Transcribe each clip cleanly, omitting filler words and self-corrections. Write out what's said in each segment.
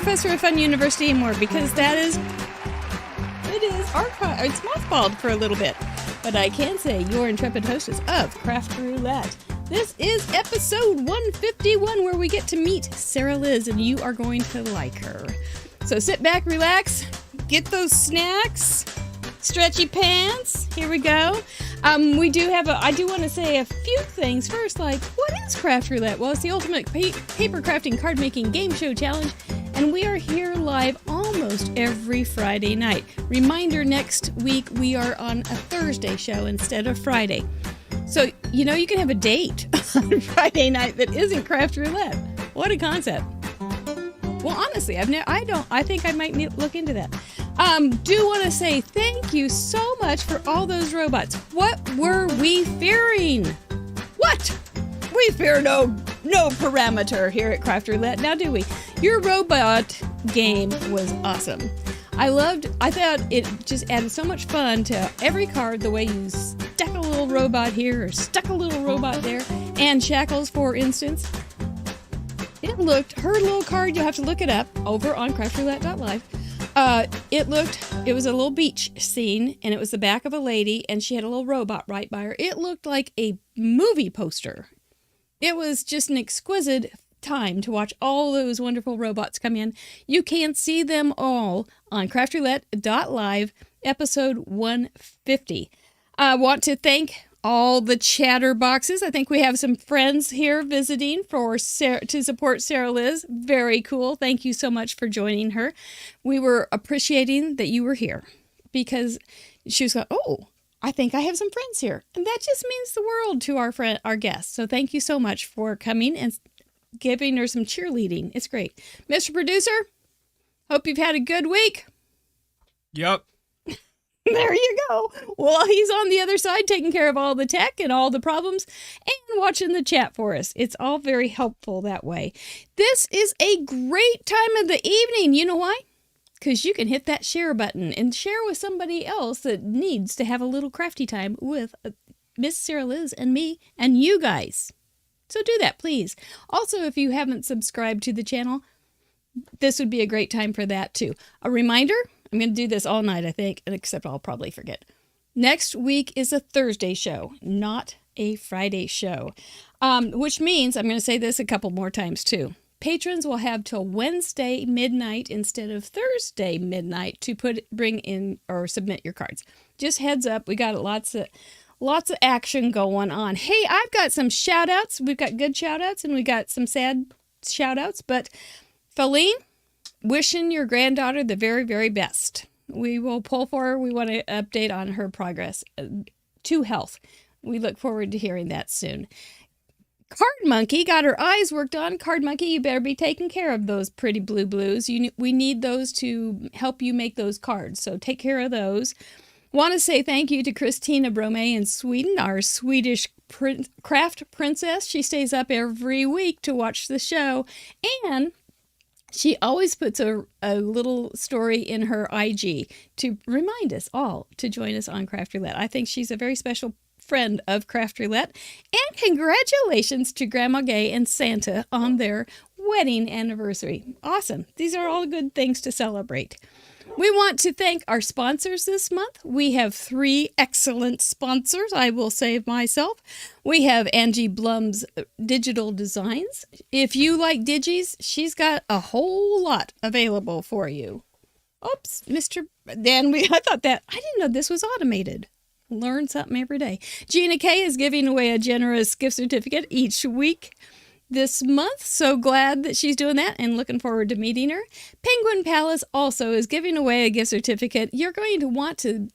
Professor of Fun University anymore because it is archived. It's mothballed for a little bit. But I can say your intrepid hostess of Craft Roulette. This is episode 151 where we get to meet Sara Lihz, and you are going to like her. So sit back, relax, get those snacks, stretchy pants. Here we go. I do want to say a few things. First, like, what is Craft Roulette? Well, it's the ultimate paper crafting card making game show challenge, and we are here live almost every Friday night. Reminder, next week we are on a Thursday show instead of Friday. So, you know, you can have a date on Friday night that isn't Craft Roulette. What a concept. Well, honestly, I think I might look into that. Do want to say thank you so much for all those robots. What were we fearing? What? We fear no parameter here at Craft Roulette, now do we? Your robot game was awesome. I thought it just added so much fun to every card, the way you stuck a little robot here or stuck a little robot there, and Shackles, for instance. Her little card, you'll have to look it up over on craftroulette.live. It was a little beach scene, and it was the back of a lady, and she had a little robot right by her. It looked like a movie poster. It was just an exquisite time to watch all those wonderful robots come in. You can see them all on craftroulette.live, episode 150. I want to thank all the chatterboxes. I think we have some friends here visiting to support Sara Lihz. Very cool. Thank you so much for joining her. We were appreciating that you were here because she was going, oh, I think I have some friends here. And that just means the world to our guests. So thank you so much for coming and giving her some cheerleading. It's great. Mr. Producer, hope you've had a good week. Yep. There you go. Well, he's on the other side taking care of all the tech and all the problems and watching the chat for us. It's all very helpful that way. This is a great time of the evening. You know why? Because you can hit that share button and share with somebody else that needs to have a little crafty time with Miss Sara Lihz and me and you guys. So do that, please. Also, if you haven't subscribed to the channel, this would be a great time for that too. A reminder, I'm going to do this all night, I think, except I'll probably forget. Next week is a Thursday show, not a Friday show, which means, I'm going to say this a couple more times too. Patrons will have till Wednesday midnight instead of Thursday midnight to bring in or submit your cards. Just heads up, we got lots of action going on. Hey, I've got some shout outs. We've got good shout outs and we got some sad shout outs, but Feline, wishing your granddaughter the very, very best. We will pull for her. We want to update on her progress to health. We look forward to hearing that soon. Card Monkey got her eyes worked on. Card Monkey, you better be taking care of those pretty blue blues. We need those to help you make those cards, so take care of those. Want to say thank you to Christina Brome in Sweden, our Swedish craft princess. She stays up every week to watch the show, and she always puts a little story in her IG to remind us all to join us on Craft Roulette. I think she's a very special friend of Craft Roulette. And congratulations to Grandma Gay and Santa on their wedding anniversary. Awesome. These are all good things to celebrate. We want to thank our sponsors this month. We have 3 excellent sponsors, I will save myself. We have Angie Blum's Digital Designs. If you like digis, she's got a whole lot available for you. Oops, Mr. Dan, I didn't know this was automated. Learn something every day. Gina K is giving away a generous gift certificate each week this month. So glad that she's doing that and looking forward to meeting her. Penguin Palace also is giving away a gift certificate. You're going to want to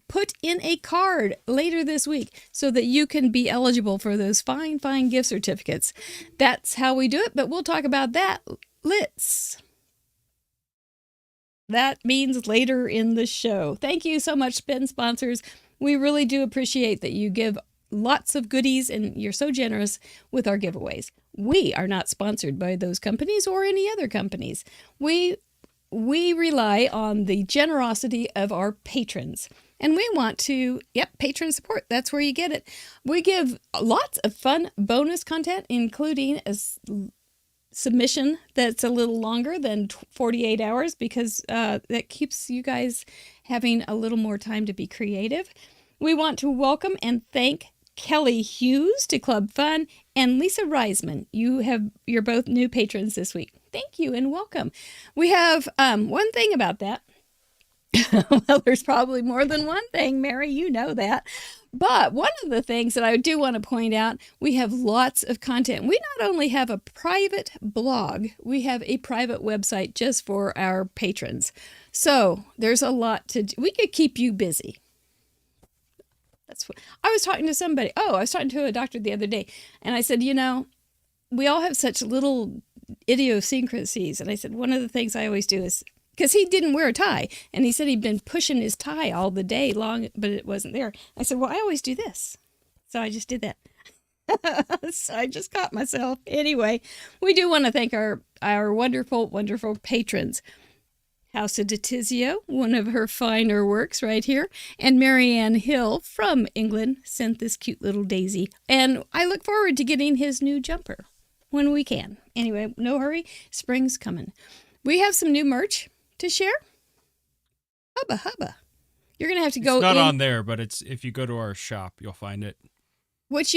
put in a card later this week so that you can be eligible for those fine, fine gift certificates. That's how we do it, but we'll talk about that. That means later in the show. Thank you so much, spin sponsors. We really do appreciate that you give lots of goodies and you're so generous with our giveaways. We are not sponsored by those companies or any other companies. We rely on the generosity of our patrons. And we want to, patron support. That's where you get it. We give lots of fun bonus content, including submission that's a little longer than 48 hours because that keeps you guys having a little more time to be creative. We want to welcome and thank Kelly Hughes to Club Fun and Lisa Reisman. You're both new patrons this week. Thank you and welcome. We have one thing about that. Well, there's probably more than one thing, Mary, you know that. But one of the things that I do want to point out, we have lots of content. We not only have a private blog, we have a private website just for our patrons. So there's a lot to do. We could keep you busy. That's what I was talking to somebody. Oh, I was talking to a doctor the other day, and I said, we all have such little idiosyncrasies. And I said, one of the things I always do is, because he didn't wear a tie, and he said he'd been pushing his tie all the day long, but it wasn't there. I said, well, I always do this. So I just did that. So I just caught myself. Anyway, we do want to thank our wonderful, wonderful patrons. House of Detizio, one of her finer works right here, and Marianne Hill from England sent this cute little daisy. And I look forward to getting his new jumper when we can. Anyway, no hurry. Spring's coming. We have some new merch to share. Hubba hubba. You're going to have to go It's not on there, but it's if you go to our shop, you'll find it. Which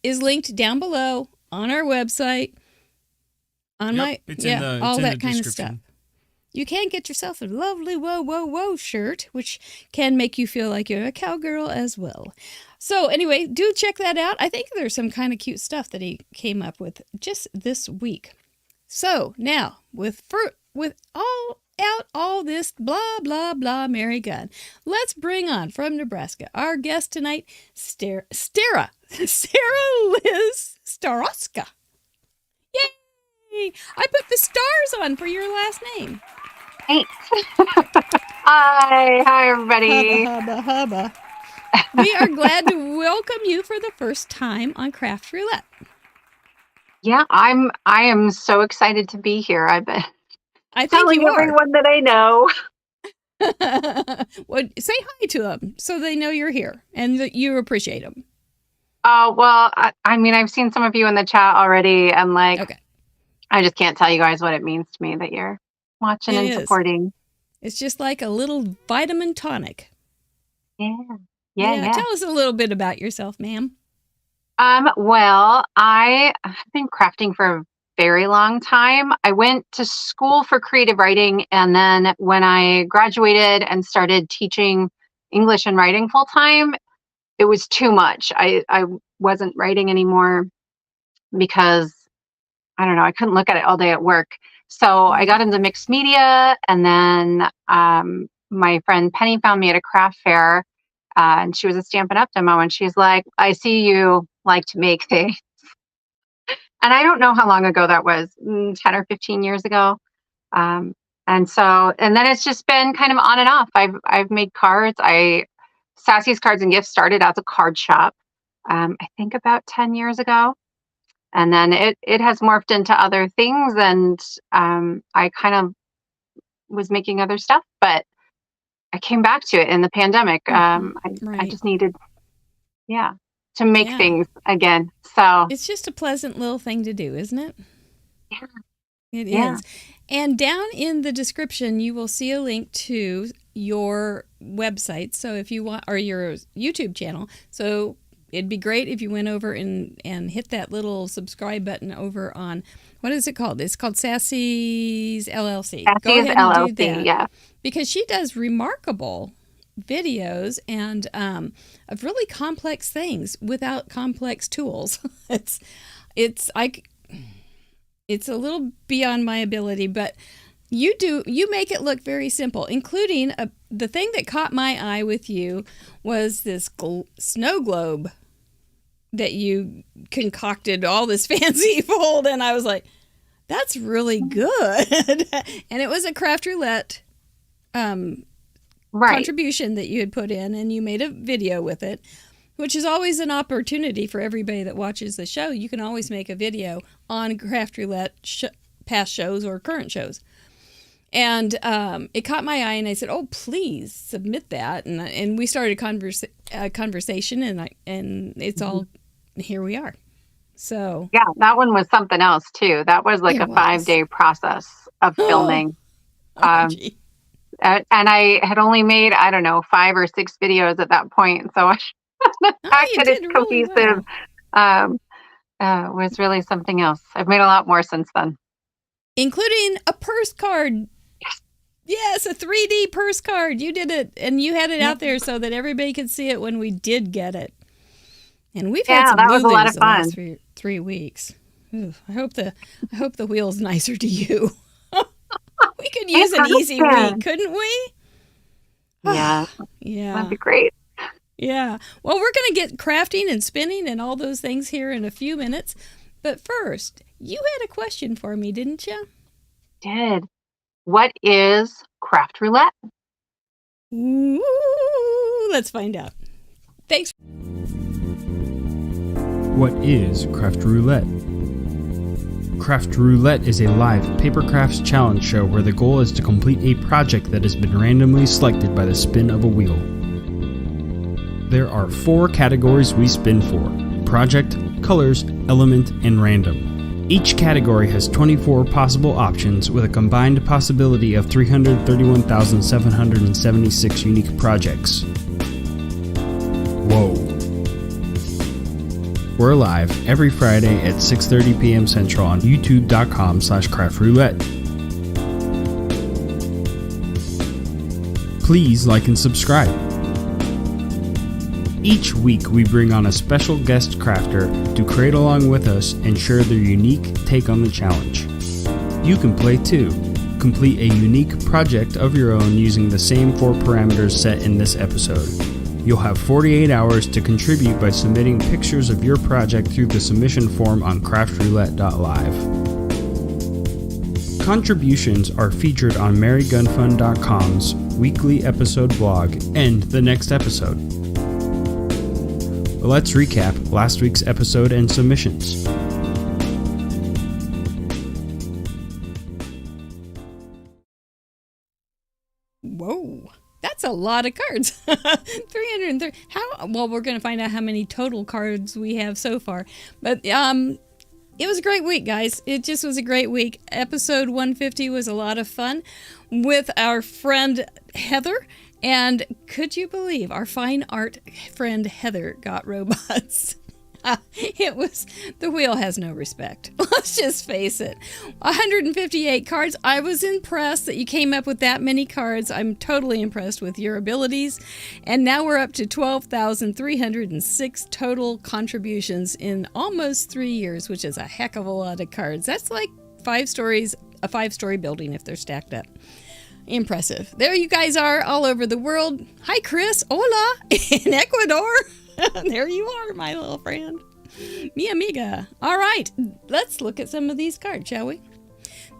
is linked down below on our website. On all that kind of stuff. You can get yourself a lovely whoa, whoa, whoa shirt, which can make you feel like you're a cowgirl as well. So anyway, do check that out. I think there's some kind of cute stuff that he came up with just this week. So now, with all this blah, blah, blah, Mary Gunn, let's bring on from Nebraska our guest tonight, Sara Lihz Staroska. Yay! I put the stars on for your last name. Thanks. Hi everybody. Hubba, hubba, hubba. We are glad to welcome you for the first time on Craft Roulette. Yeah, I am so excited to be here. I've been telling everyone that I know. Well, say hi to them so they know you're here and that you appreciate them. Well, I've seen some of you in the chat already, and okay. I just can't tell you guys what it means to me that you're watching and supporting. It's just like a little vitamin tonic. Yeah. Tell us a little bit about yourself, ma'am. Well, I have been crafting for a very long time. I went to school for creative writing, and then when I graduated and started teaching English and writing full time, it was too much. I wasn't writing anymore because I don't know, I couldn't look at it all day at work. So I got into mixed media, and then my friend Penny found me at a craft fair, and she was a Stampin' Up! Demo, and she's like, I see you like to make things. And I don't know how long ago that was, 10 or 15 years ago. And then it's just been kind of on and off. I've made cards. Sassy's Cards and Gifts started as a card shop, I think about 10 years ago. And then it has morphed into other things, and I kind of was making other stuff, but I came back to it in the pandemic. Right. I just needed, to make things again. So it's just a pleasant little thing to do, isn't it? Yeah. It is. And down in the description, you will see a link to your website. So if you want, or your YouTube channel. So it'd be great if you went over and hit that little subscribe button over on, what is it called? It's called Sassy's LLC. Go ahead and do that. Yeah. Because she does remarkable videos and of really complex things without complex tools. It's a little beyond my ability, but you make it look very simple, including the thing that caught my eye with you was this snow globe that you concocted all this fancy fold, and I was like, that's really good. And it was a Craft Roulette contribution that you had put in, and you made a video with it, which is always an opportunity for everybody that watches the show. You can always make a video on Craft Roulette past shows or current shows. And it caught my eye, and I said, "Oh, please submit that." And we started a conversation, and it's all, here we are. So, Yeah, that one was something else too. That was like it a was. 5-day process of filming. Oh, gee. And I had only made, I don't know, 5 or 6 videos at that point. So the fact You that it's did really cohesive well. was really something else. I've made a lot more since then. Including a purse card. Yes, a 3D purse card. You did it, and you had it out there so that everybody could see it when we did get it. And we've had some that was a lot of the fun. last 3 weeks. Ooh, I hope the wheel's nicer to you. We could use an easy week, couldn't we? Yeah. Yeah. That'd be great. Yeah. Well, we're going to get crafting and spinning and all those things here in a few minutes. But first, you had a question for me, didn't you? Did. What is Craft Roulette? Ooh, let's find out. Thanks. What is Craft Roulette? Craft Roulette is a live paper crafts challenge show where the goal is to complete a project that has been randomly selected by the spin of a wheel. There are 4 categories we spin for: project, colors, element, and random. Each category has 24 possible options with a combined possibility of 331,776 unique projects. Whoa. We're live every Friday at 6:30 p.m. Central on youtube.com/craftroulette. Please like and subscribe. Each week we bring on a special guest crafter to create along with us and share their unique take on the challenge. You can play too. Complete a unique project of your own using the same 4 parameters set in this episode. You'll have 48 hours to contribute by submitting pictures of your project through the submission form on craftroulette.live. Contributions are featured on marygunfund.com's weekly episode blog and the next episode. Let's recap last week's episode and submissions. Whoa. That's a lot of cards. 330. Well, we're going to find out how many total cards we have so far. But it was a great week, guys. It just was a great week. Episode 150 was a lot of fun with our friend Heather. And could you believe our fine art friend Heather got robots? The wheel has no respect. Let's just face it. 158 cards. I was impressed that you came up with that many cards. I'm totally impressed with your abilities. And now we're up to 12,306 total contributions in almost 3 years, which is a heck of a lot of cards. That's like 5 stories, a 5-story building if they're stacked up. Impressive. There you guys are all over the world. Hi, Chris. Hola. In Ecuador. There you are, my little friend. Mi amiga. All right. Let's look at some of these cards, shall we?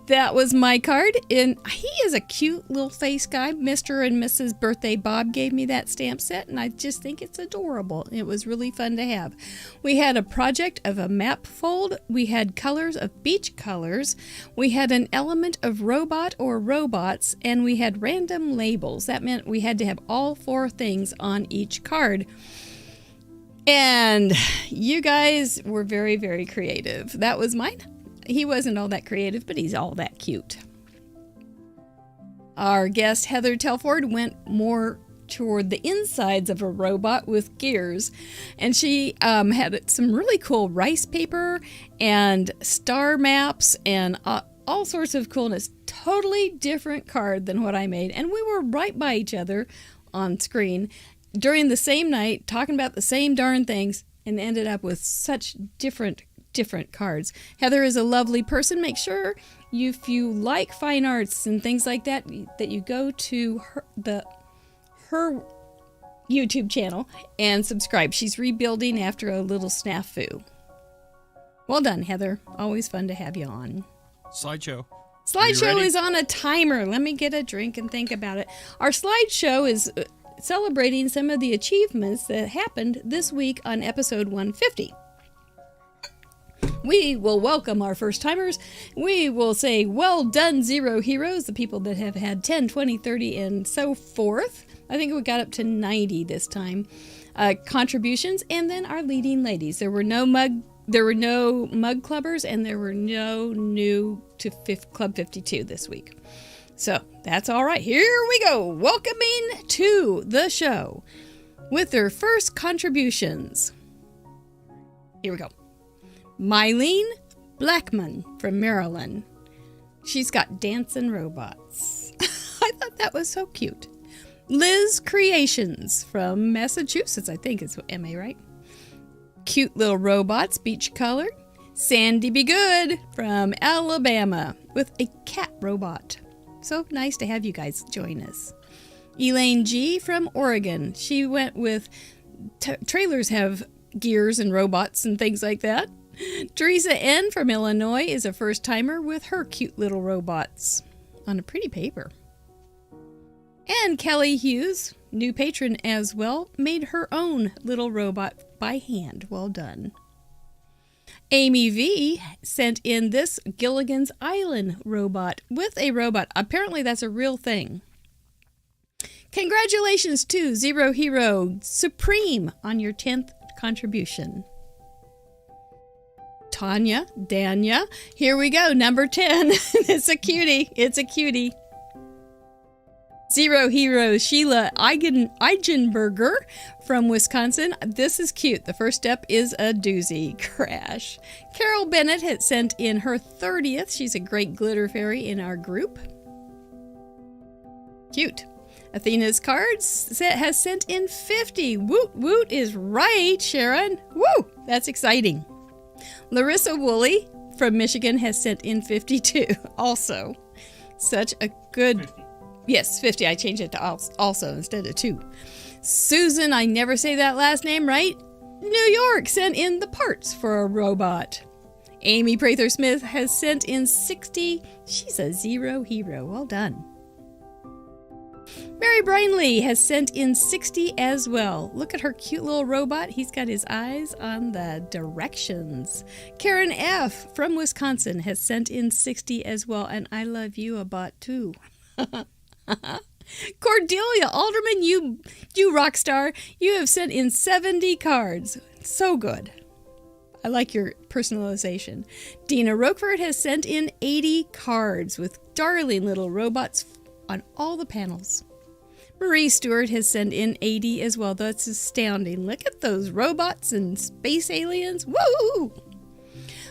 That was my card. And he is a cute little face guy. Mr. and Mrs. Birthday Bob gave me that stamp set, and I just think it's adorable. It was really fun to have. We had a project of a map fold. We had colors of beach colors. We had an element of robot or robots, and we had random labels. That meant we had to have all 4 things on each card. And you guys were very, very creative. That was mine. He wasn't all that creative, but he's all that cute. Our guest, Heather Telford, went more toward the insides of a robot with gears. And she had some really cool rice paper and star maps and all sorts of coolness. Totally different card than what I made. And we were right by each other on screen during the same night, talking about the same darn things, and ended up with such different cards. Heather is a lovely person. Make sure if you like fine arts and things like that, that you go to her YouTube channel and subscribe. She's rebuilding after a little snafu. Well done, Heather. Always fun to have you on. Slideshow. Slideshow is on a timer. Let me get a drink and think about it. Our slideshow is celebrating some of the achievements that happened this week on episode 150. We will welcome our first timers. We will say, well done, Zero Heroes, the people that have had 10, 20, 30, and so forth. I think we got up to 90 this time. Contributions, and then our leading ladies. There were no mug There were no mug clubbers and there were no new to Club 52 this week. So that's all right. Here we go. Welcoming to the show with their first contributions. Here we go. Mylene Blackman from Maryland. She's got dancing robots. I thought that was so cute. Lihz Creations from Massachusetts, I think is MA, right? Cute little robots, beach colored. Sandy Be Good from Alabama with a cat robot. So nice to have you guys join us. Elaine G from Oregon. She went with trailers have gears and robots and things like that. Teresa N from Illinois is a first timer with her cute little robots on a pretty paper. And Kelly Hughes, new patron as well, made her own little robot by hand. Well done. Amy V sent in this Gilligan's Island robot with a robot. Apparently that's a real thing. Congratulations to Zero Hero Supreme on your 10th contribution. Tanya, Danya, here we go, number 10. It's a cutie. It's a cutie. Zero Hero Sheila Eigenberger from Wisconsin. This is cute. The first step is a doozy. Crash. Carol Bennett had sent in her 30th. She's a great glitter fairy in our group. Cute. Athena's Cards has sent in 50. Woot woot is right, Sharon. Woo! That's exciting. Larissa Woolley from Michigan has sent in 52 also. Such a good... 50. Yes, 50. I changed it to also instead of 2. Susan, I never say that last name right. New York sent in the parts for a robot. Amy Prather Smith has sent in 60. She's a Zero Hero. Well done. Mary Brinley has sent in 60 as well. Look at her cute little robot. He's got his eyes on the directions. Karen F. from Wisconsin has sent in 60 as well. And I love you a bot too. Cordelia Alderman, you rock star. You have sent in 70 cards. So good. I like your personalization. Dina Roquefort has sent in 80 cards with darling little robots on all the panels. Marie Stewart has sent in 80 as well. That's astounding. Look at those robots and space aliens. Woo!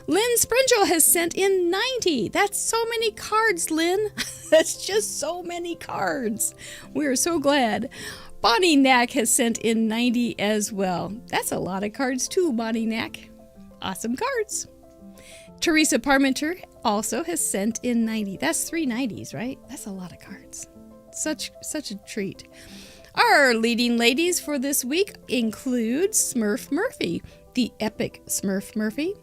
Lynn Springel has sent in 90. That's so many cards, Lynn. That's just so many cards. We're so glad. Bonnie Knack has sent in 90 as well. That's a lot of cards too, Bonnie Knack. Awesome cards. Teresa Parmenter also has sent in 90. That's 3 90s, right? That's a lot of cards. Such a treat. Our leading ladies for this week include Smurf Murphy, the epic Smurf Murphy,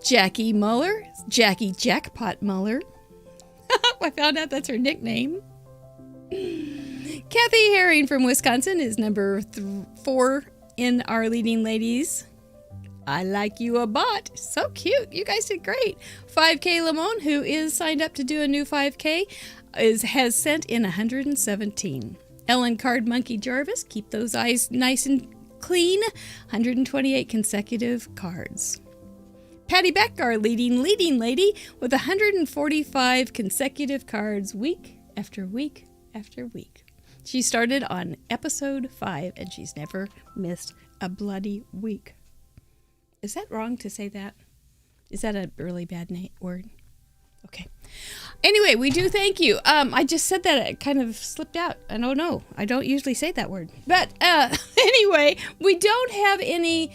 Jackie Muller, Jackie Jackpot Muller. I found out that's her nickname. Kathy Herring from Wisconsin is number 4 in our leading ladies. I like you a bot. So cute. You guys did great. 5K Lamone, who is signed up to do a new 5K, has sent in 117. Ellen Card Monkey Jarvis, keep those eyes nice and clean. 128 consecutive cards. Patty Beck, our leading lady, with 145 consecutive cards week after week after week. She started on episode 5 and she's never missed a bloody week. Is that wrong to say that? Is that a really bad word? Okay. Anyway, we do thank you. I just said that. It kind of slipped out. I don't know. I don't usually say that word. But anyway, we don't have any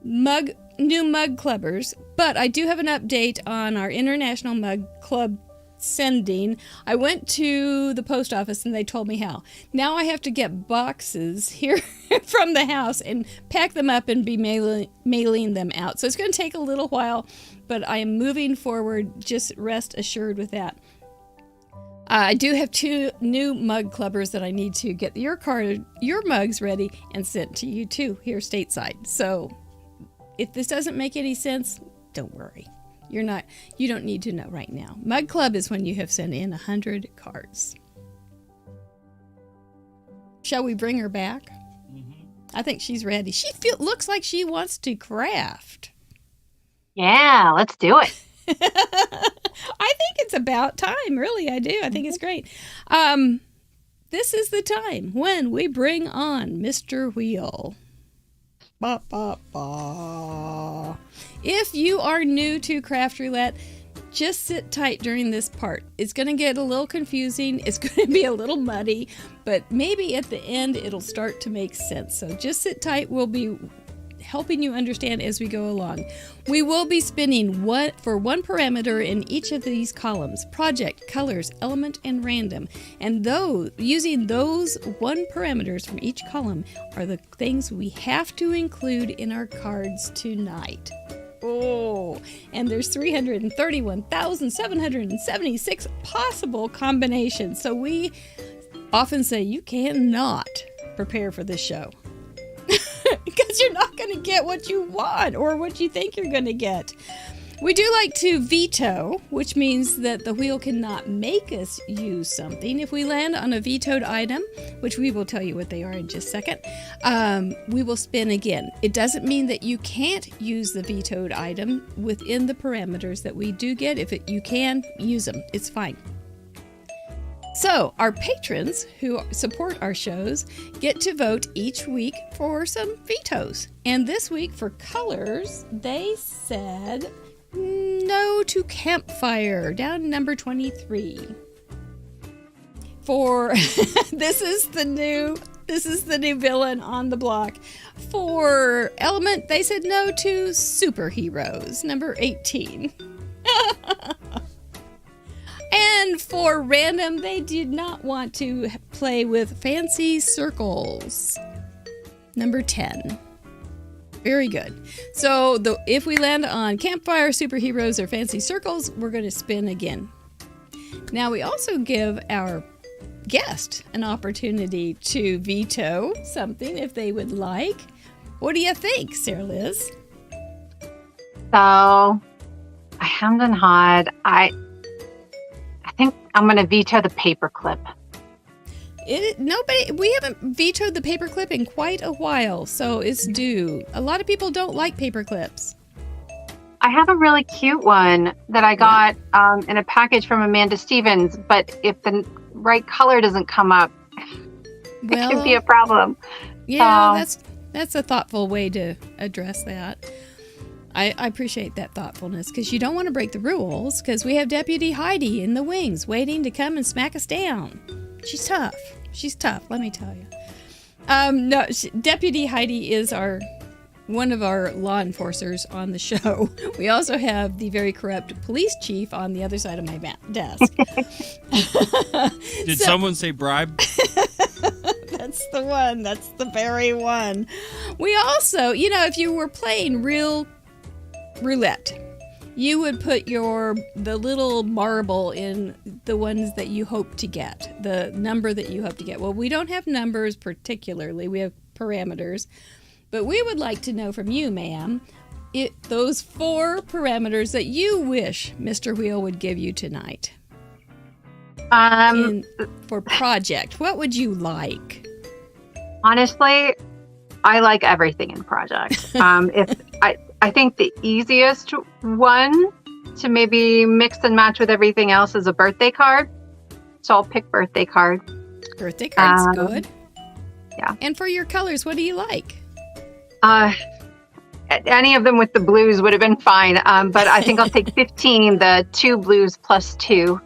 new mug clubbers, but I do have an update on our International Mug Club sending. I went to the post office and they told me how. Now I have to get boxes here from the house and pack them up and be mailing them out. So it's going to take a little while, but I am moving forward. Just rest assured with that. I do have 2 new mug clubbers that I need to get your mugs ready and sent to you too here stateside. So if this doesn't make any sense, don't worry. You don't need to know right now. Mug Club is when you have sent in 100 cards. Shall we bring her back? Mm-hmm. I think she's ready. She looks like she wants to craft. Yeah, let's do it. I think it's about time, really. I do. I think it's great. This is the time when we bring on Mr. Wheel. Ba, ba, ba. If you are new to Craft Roulette, just sit tight during this part. It's going to get a little confusing. It's going to be a little muddy, but maybe at the end it'll start to make sense. So just sit tight. We'll be helping you understand as we go along. We will be spinning for one parameter in each of these columns: project, colors, element, and random. And using those one parameters from each column are the things we have to include in our cards tonight. Oh, and there's 331,776 possible combinations. So we often say you cannot prepare for this show. Because you're not going to get what you want or what you think you're going to get. We do like to veto, which means that the wheel cannot make us use something. If we land on a vetoed item, which we will tell you what they are in just a second, we will spin again. It doesn't mean that you can't use the vetoed item within the parameters that we do get. You can use them, it's fine. So, our patrons who support our shows get to vote each week for some vetoes. And this week for colors, they said no to campfire, down number 23. For this is the new villain on the block. For element, they said no to superheroes, number 18. And for random, they did not want to play with fancy circles. Number 10. Very good. So if we land on campfire, superheroes, or fancy circles, we're going to spin again. Now we also give our guest an opportunity to veto something if they would like. What do you think, Sarah Liz? So, I hemmed and hawed. I think I'm going to veto the paperclip. We haven't vetoed the paperclip in quite a while, so it's due. A lot of people don't like paperclips. I have a really cute one that I got in a package from Amanda Stevens, but if the right color doesn't come up, it can be a problem. Yeah, that's a thoughtful way to address that. I appreciate that thoughtfulness, because you don't want to break the rules, because we have Deputy Heidi in the wings waiting to come and smack us down. She's tough. Let me tell you. Deputy Heidi is one of our law enforcers on the show. We also have the very corrupt police chief on the other side of my desk. Did someone say bribe? That's the one. That's the very one. We also, if you were playing real roulette, you would put the little marble in the ones that you hope to get, the number that you hope to get. Well, we don't have numbers particularly. We have parameters. But we would like to know from you, ma'am, those 4 parameters that you wish Mr. Wheel would give you tonight. For project, what would you like? Honestly, I like everything in project. I think the easiest one to maybe mix and match with everything else is a birthday card. So I'll pick birthday card. Birthday card's good. Yeah. And for your colors, what do you like? Any of them with the blues would have been fine. But I think I'll take 15, the 2 blues plus 2.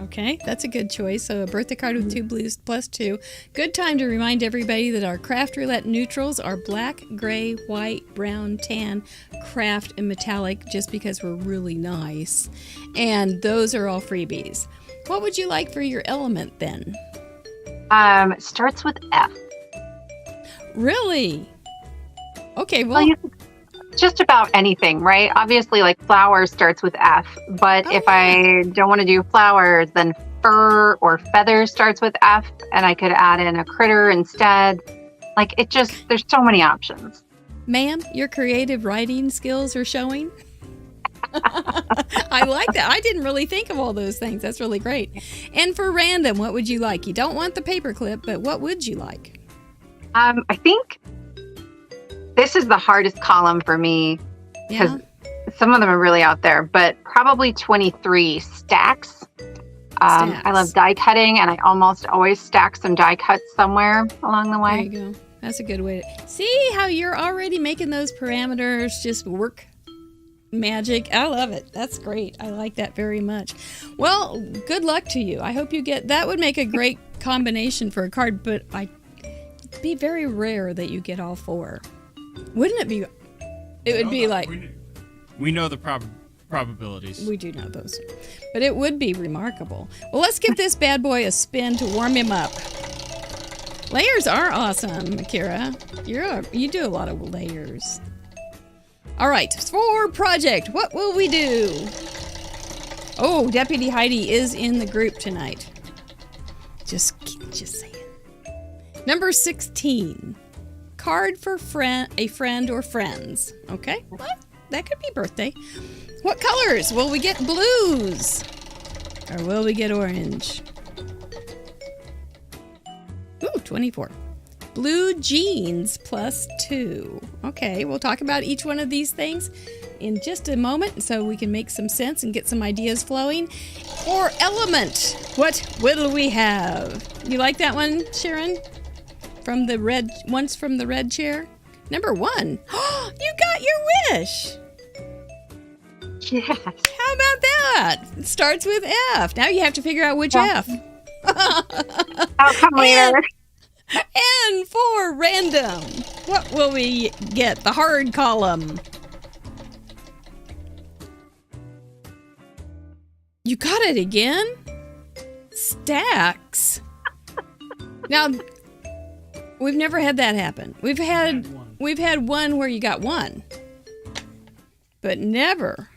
Okay, that's a good choice. So a birthday card with 2 blues plus 2. Good time to remind everybody that our Craft Roulette neutrals are black, gray, white, brown, tan, craft, and metallic, just because we're really nice. And those are all freebies. What would you like for your element then? It starts with F. Really? Okay, well just about anything, right? Obviously, like flower starts with F, but if I don't want to do flowers, then fur or feather starts with F, and I could add in a critter instead. Like, there's so many options. Ma'am, your creative writing skills are showing. I like that. I didn't really think of all those things. That's really great. And for random, what would you like? You don't want the paperclip, but what would you like? I think this is the hardest column for me because some of them are really out there, but probably 23 stacks. I love die cutting, and I almost always stack some die cuts somewhere along the way. There you go. That's a good way to see how you're already making those parameters just work magic. I love it. That's great. I like that very much. Well, good luck to you. I hope you get that. Would make a great combination for a card, but it'd be very rare that you get all 4. Wouldn't it be? It would be like we know the probabilities. We do know those, but it would be remarkable. Well, let's give this bad boy a spin to warm him up. Layers are awesome, Akira. You do a lot of layers. All right, for project, what will we do? Oh, Deputy Heidi is in the group tonight. Just saying. Number 16. Card for a friend or friends. Okay, well, that could be birthday. What colors? Will we get blues? Or will we get orange? Ooh, 24. Blue jeans +2. Okay, we'll talk about each one of these things in just a moment so we can make some sense and get some ideas flowing. Or element. What will we have? You like that one, Sharon? From the red chair? Number 1. You got your wish. Yes. How about that? It starts with F. Now you have to figure out which F. I'll come later. And for random, what will we get? The hard column. You got it again? Stacks. Now, we've never had that happen. We've had one where you got 1. But never.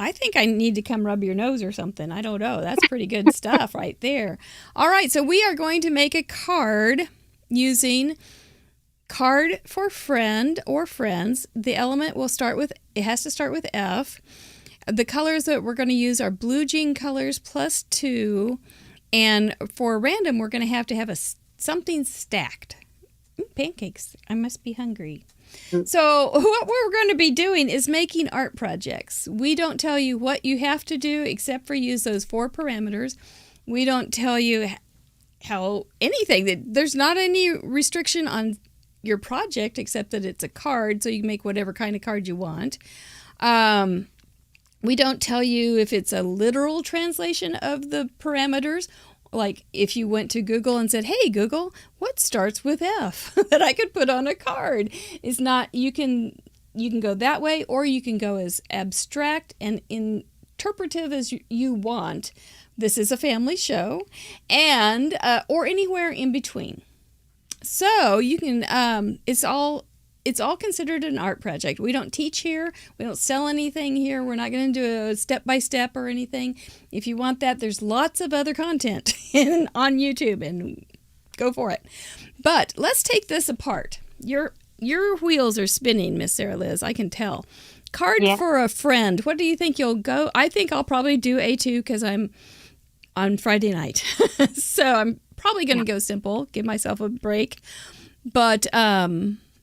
I think I need to come rub your nose or something. I don't know. That's pretty good stuff right there. All right, so we are going to make a card using card for friend or friends. The element has to start with F. The colors that we're going to use are blue jean colors +2. And for random, we're going to have something stacked. Pancakes. I must be hungry. So what we're going to be doing is making art projects. We don't tell you what you have to do except for use those 4 parameters. We don't tell you how anything. There's not any restriction on your project except that it's a card, so you can make whatever kind of card you want. We don't tell you if it's a literal translation of the parameters. Like if you went to Google and said, "Hey Google, what starts with F that I could put on a card?" It's not. You can go that way, or you can go as abstract and interpretive as you want. This is a family show, and or anywhere in between. So you can. It's all considered an art project. We don't teach here. We don't sell anything here. We're not going to do a step-by-step or anything. If you want that, there's lots of other content on YouTube, and go for it. But let's take this apart. Your wheels are spinning, Miss Sarah Liz. I can tell. Card for a friend. What do you think you'll go? I think I'll probably do A2 because I'm on Friday night. So I'm probably going to go simple, give myself a break. But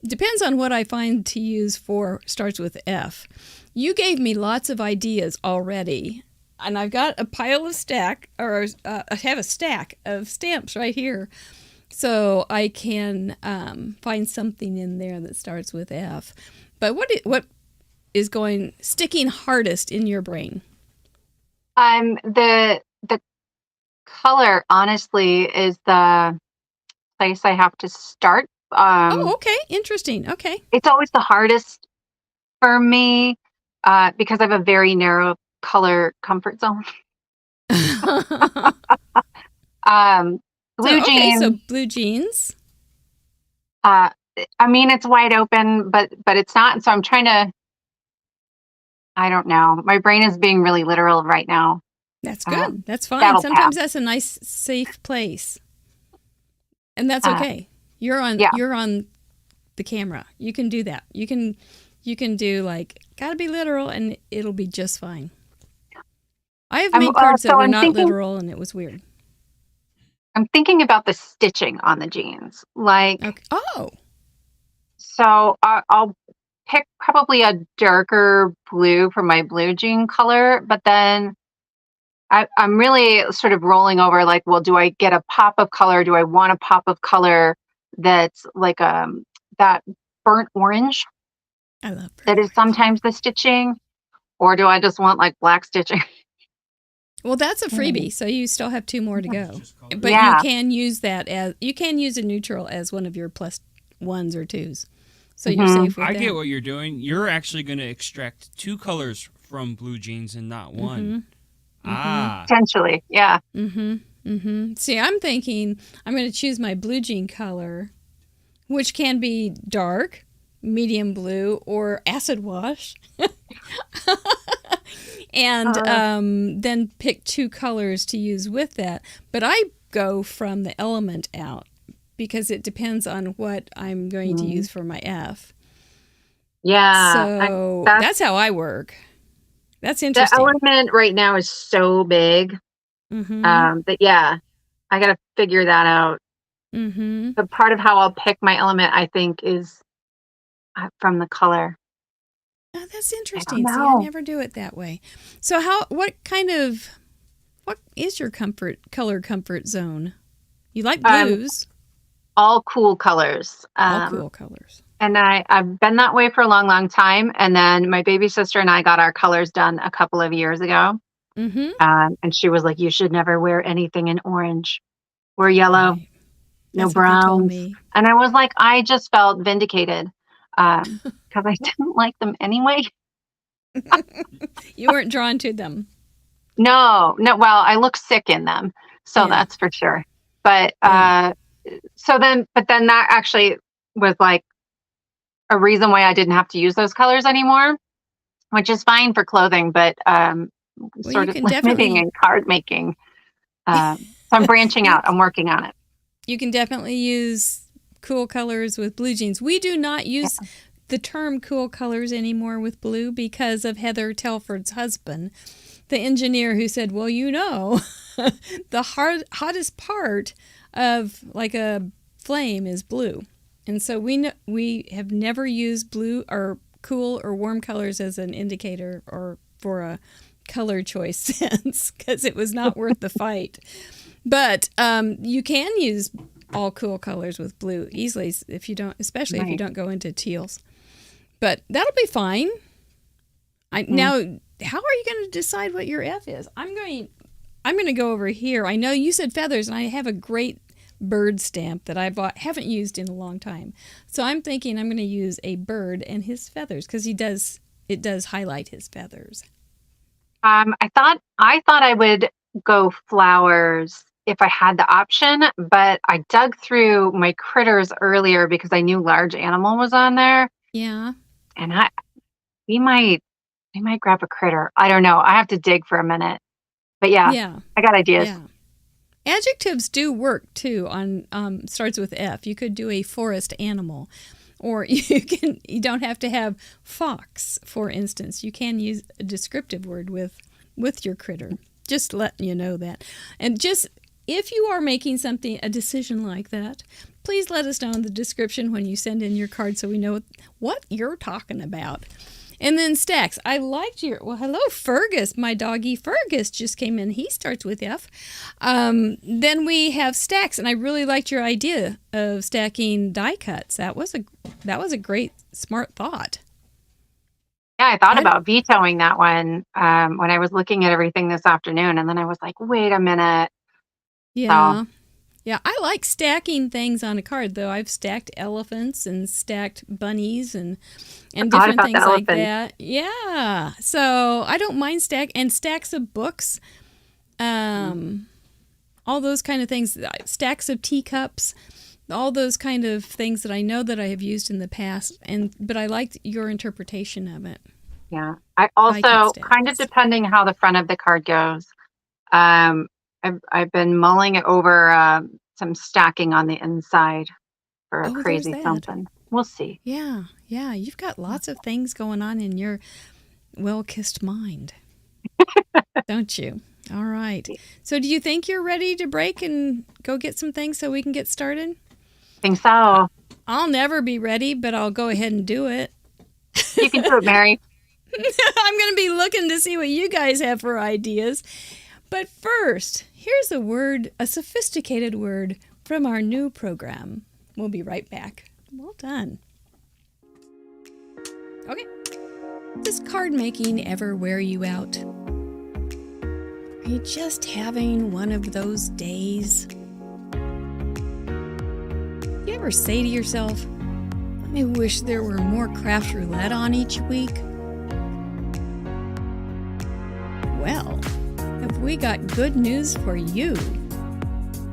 depends on what I find to use for starts with F. You gave me lots of ideas already, and I've got a pile of I have a stack of stamps right here, so I can find something in there that starts with F. But what is sticking hardest in your brain? The color, honestly, is the place I have to start. Okay. Interesting. Okay. It's always the hardest for me because I have a very narrow color comfort zone. Blue jeans. So blue jeans. I mean, it's wide open, but it's not. So I'm trying to. I don't know. My brain is being really literal right now. That's good. That's fine. Sometimes that's a nice, safe place, and that's okay. You're on the camera. You can do that. You can do like gotta be literal and it'll be just fine. I have made cards that were not literal and it was weird. I'm thinking about the stitching on the jeans. Like okay. Oh. So I'll pick probably a darker blue for my blue jean color, but then I'm really sort of rolling over like, well, do I get a pop of color? Do I want a pop of color that's like that burnt orange I love that is sometimes the stitching? Or do I just want like black stitching? Well, that's a freebie, so you still have 2 more to go. But Yeah. you can use that as you can use a neutral as one of your plus 1s or 2s. So you're safe with I that. get what you're doing. You're actually going to extract 2 colors from blue jeans and not one. Ah. Potentially, yeah. See, I'm thinking I'm going to choose my blue jean color, which can be dark, medium blue, or acid wash. And then pick 2 colors to use with that. But I go from the element out because it depends on what I'm going to use for my F. Yeah. So that's how I work. That's The interesting. element right now is so big. But yeah, I got to figure that out. But part of how I'll pick my element, I think, is from the color. Oh, that's interesting. I See, I never do it that way. So what is your color comfort zone? You like blues. All cool colors. All cool colors. And I've been that way for a long, long time. And then my baby sister and I got our colors done a couple of years ago. And she was like, you should never wear anything in orange. Wear yellow, Right. no That's what they told browns. me. And I was like, I just felt vindicated because I didn't like them anyway. You weren't drawn to them. No. Well, I look sick in them. So that's for sure. But but then that actually was like a reason why I didn't have to use those colors anymore, which is fine for clothing, but sort of limiting and card making. So I'm branching out. I'm working on it. You can definitely use cool colors with blue jeans. We do not use the term cool colors anymore with blue because of Heather Telford's husband, the engineer who said, well, the hottest part of like a flame is blue. And so we have never used blue or cool or warm colors as an indicator or for a color choice sense because it was not worth the fight. But you can use all cool colors with blue easily if you don't, especially if you don't go into teals. But that'll be fine. Now, how are you going to decide what your F is? I'm going to go over here. I know you said feathers, and I have a great bird stamp that I haven't used in a long time. So I'm thinking I'm going to use a bird and his feathers because it does highlight his feathers. I thought I would go flowers if I had the option, but I dug through my critters earlier because I knew large animal was on there. Yeah. And we might grab a critter. I don't know. I have to dig for a minute. But yeah. I got ideas. Yeah. Adjectives do work too on starts with F. You could do a forest animal, or you don't have to have fox, for instance. You can use a descriptive word with your critter. Just letting you know that. And just if you are making a decision like that, please let us know in the description when you send in your card so we know what you're talking about. And then stacks. I liked hello, Fergus. My doggy Fergus just came in. He starts with F. Then we have stacks, and I really liked your idea of stacking die cuts. That was a great, smart thought. Yeah, I thought about vetoing that one when I was looking at everything this afternoon, and then I was like, wait a minute. Yeah. So. Yeah, I like stacking things on a card, though. I've stacked elephants and stacked bunnies and different things like that. Yeah, so I don't mind stacks of books, all those kind of things, stacks of teacups, all those kind of things that I know that I have used in the past, but I liked your interpretation of it. Yeah, I also, kind of depending how the front of the card goes, I've been mulling over some stacking on the inside for a crazy something. We'll see. Yeah, you've got lots of things going on in your well-kissed mind, don't you? All right. So do you think you're ready to break and go get some things so we can get started? I think so. I'll never be ready, but I'll go ahead and do it. You can do it, Mary. I'm going to be looking to see what you guys have for ideas. But first, here's a sophisticated word from our new program. We'll be right back. Well done. Okay. Does card making ever wear you out? Are you just having one of those days? You ever say to yourself, I wish there were more Craft Roulette on each week? Well, have we got good news for you?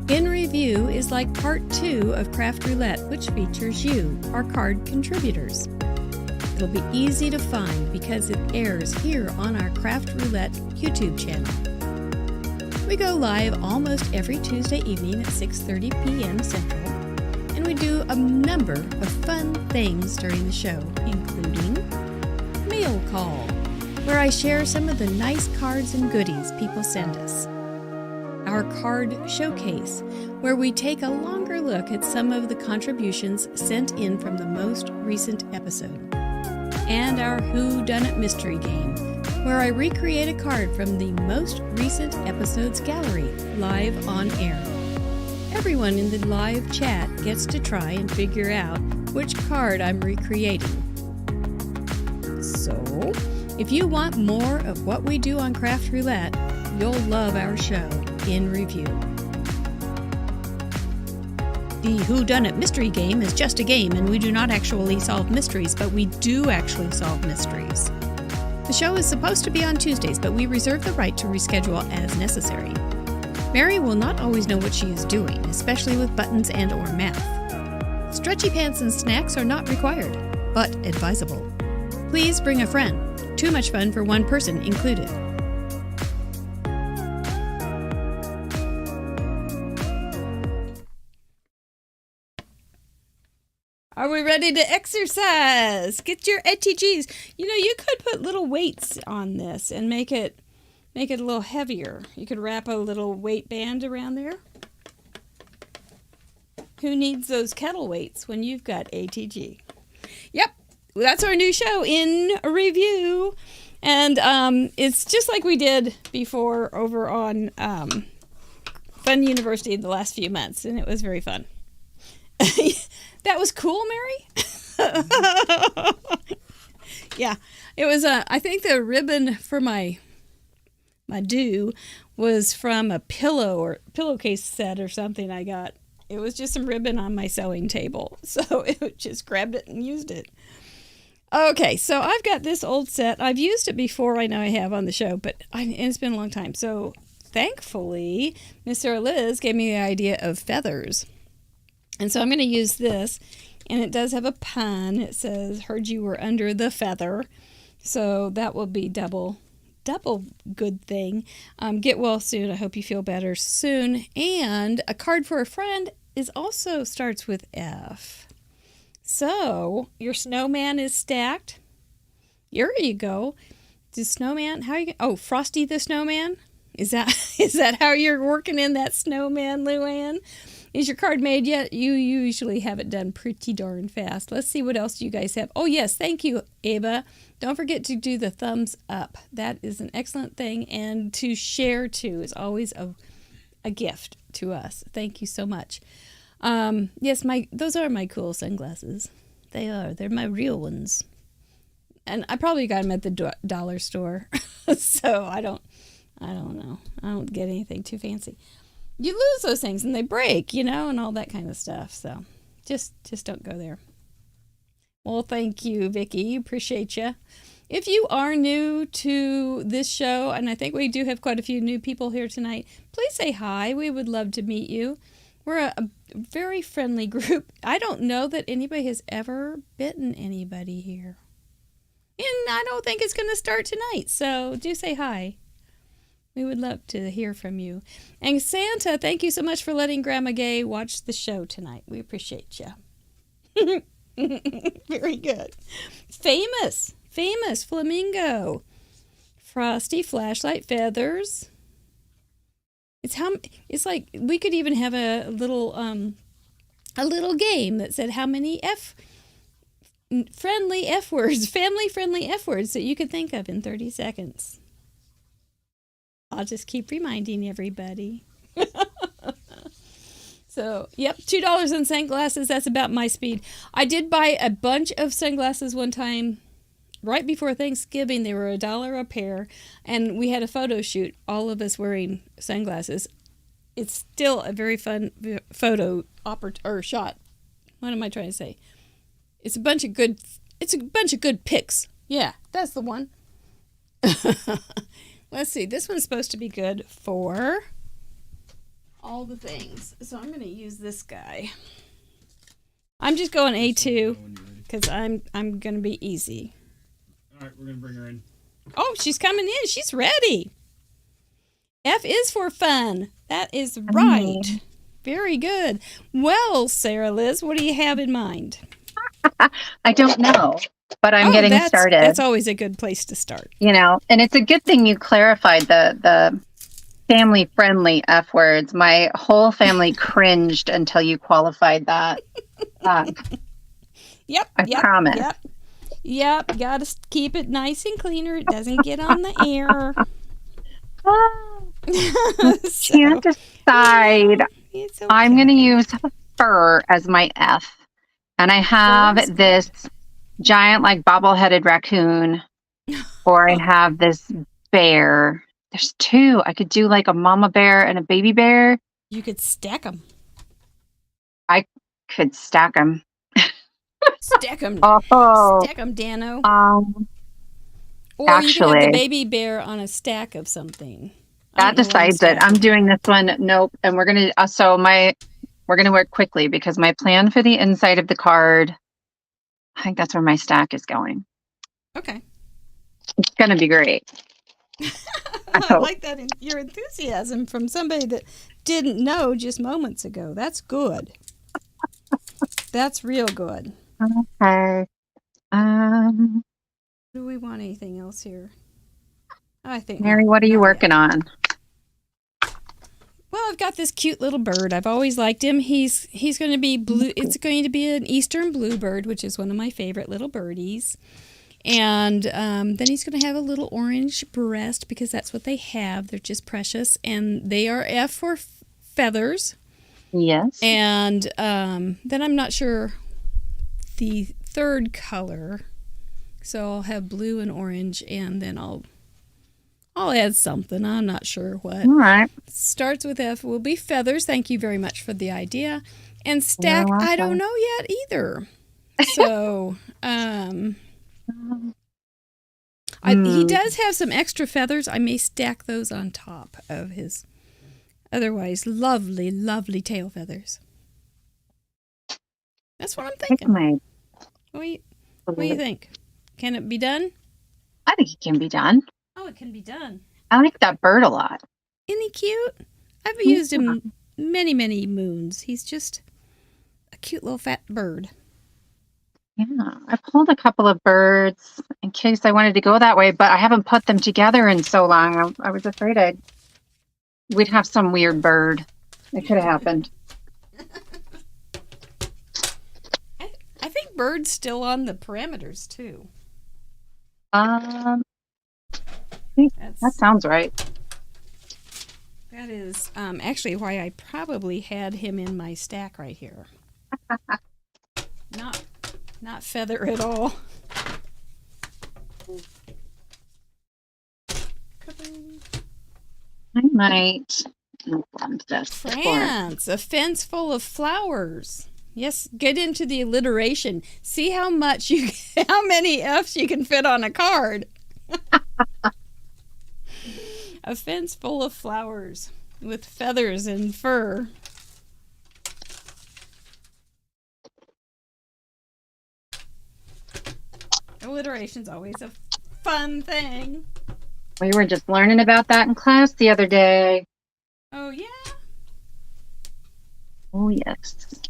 In Review is like part 2 of Craft Roulette, which features you, our card contributors. It'll be easy to find because it airs here on our Craft Roulette YouTube channel. We go live almost every Tuesday evening at 6:30 p.m. Central, and we do a number of fun things during the show, including Mail Call, where I share some of the nice cards and goodies people send us. Our Card Showcase, where we take a longer look at some of the contributions sent in from the most recent episode. And our Who Done It Mystery Game, where I recreate a card from the most recent episode's gallery, live on air. Everyone in the live chat gets to try and figure out which card I'm recreating. So, if you want more of what we do on Craft Roulette, you'll love our show, In Review. The Whodunit Mystery Game is just a game, and we do not actually solve mysteries, but we do actually solve mysteries. The show is supposed to be on Tuesdays, but we reserve the right to reschedule as necessary. Mary will not always know what she is doing, especially with buttons and or math. Stretchy pants and snacks are not required, but advisable. Please bring a friend. Too much fun for one person included. Are we ready to exercise? Get your ETGs. You know, you could put little weights on this and make it a little heavier. You could wrap a little weight band around there. Who needs those kettle weights when you've got ATG? Yep, that's our new show, In Review. And it's just like we did before over on Fun University the last few months, and it was very fun. That was cool, Mary? Yeah, it was, I think the ribbon for my do was from a pillow or pillowcase set or something I got. It was just some ribbon on my sewing table, so it just grabbed it and used it. Okay, so I've got this old set. I've used it before, I know I have on the show, but it's been a long time. So thankfully, Miss Sara Lihz gave me the idea of feathers. And so I'm going to use this, and it does have a pun. It says, heard you were under the feather. So that will be double good thing. Get well soon. I hope you feel better soon. And a card for a friend is also starts with F. So your snowman is stacked. Here you go. The snowman, how are you? Oh, Frosty the Snowman? Is that how you're working in that snowman, Luann? Is your card made yet? You usually have it done pretty darn fast. Let's see what else you guys have. Oh, yes. Thank you, Ava. Don't forget to do the thumbs up. That is an excellent thing. And to share, too, is always a gift to us. Thank you so much. Yes, those are my cool sunglasses. They are. They're my real ones. And I probably got them at the dollar store. So I don't know. I don't get anything too fancy. You lose those things and they break, and all that kind of stuff. So just don't go there. Well, thank you, Vicki. Appreciate you. If you are new to this show, and I think we do have quite a few new people here tonight, please say hi. We would love to meet you. We're a very friendly group. I don't know that anybody has ever bitten anybody here. And I don't think it's going to start tonight. So do say hi. We would love to hear from you. And Santa, thank you so much for letting Grandma Gay watch the show tonight. We appreciate you. Very good. Famous Flamingo. Frosty Flashlight Feathers. It's like we could even have a little game that said how many friendly F words, family friendly F words that you could think of in 30 seconds. I'll just keep reminding everybody. So, yep, $2 on sunglasses. That's about my speed. I did buy a bunch of sunglasses one time right before Thanksgiving. They were $1 a pair, and we had a photo shoot, all of us wearing sunglasses. It's still a very fun photo shot. What am I trying to say? It's a bunch of good pics. Yeah, that's the one. Let's see. This one's supposed to be good for all the things. So I'm going to use this guy. I'm just going A2 because I'm going to be easy. All right, we're going to bring her in. Oh, she's coming in. She's ready. F is for fun. That is right. Very good. Well, Sarah Liz, what do you have in mind? I don't know, but I'm getting started. That's always a good place to start. And it's a good thing you clarified the family-friendly F words. My whole family cringed until you qualified that. Yep. I promise. Yep. Got to keep it nice and clean or it doesn't get on the air. Can't decide. It's okay. I'm going to use fur as my F. And I have this giant, like, bobble-headed raccoon. Or I have this bear. There's two. I could do, like, a mama bear and a baby bear. You could stack them. I could stack them. Stack them. Oh. Stack them, Dano. Or actually, you can have the baby bear on a stack of something. That decides it. I'm doing this one. Nope. And we're going to, we're going to work quickly because my plan for the inside of the card, I think that's where my stack is going. Okay. It's going to be great. I like that your enthusiasm from somebody that didn't know just moments ago. That's good. That's real good. Okay. Do we want anything else here? I think Mary, what are you working on? Well, I've got this cute little bird. I've always liked him. He's going to be blue. It's going to be an eastern bluebird, which is one of my favorite little birdies. And then he's going to have a little orange breast because that's what they have. They're just precious. And they are F for feathers. Yes. And then I'm not sure the third color. So I'll have blue and orange, and then I'll add something. I'm not sure what. All right. Starts with F. Will be feathers. Thank you very much for the idea. And stack, I don't know yet either. So, he does have some extra feathers. I may stack those on top of his otherwise lovely, lovely tail feathers. That's what I'm thinking. What do you think? Can it be done? I think it can be done. Oh, it can be done. I like that bird a lot. Isn't he cute? I've used him many, many moons. He's just a cute little fat bird. Yeah, I pulled a couple of birds in case I wanted to go that way, but I haven't put them together in so long. I was afraid we'd have some weird bird. It could have happened. I think bird's still on the parameters too. That sounds right. That is actually why I probably had him in my stack right here. Not feather at all. I might. France, a fence full of flowers. Yes, get into the alliteration. See how many F's you can fit on a card. A fence full of flowers with feathers and fur. Alliteration's always a fun thing. We were just learning about that in class the other day. Oh, yeah? Oh, yes.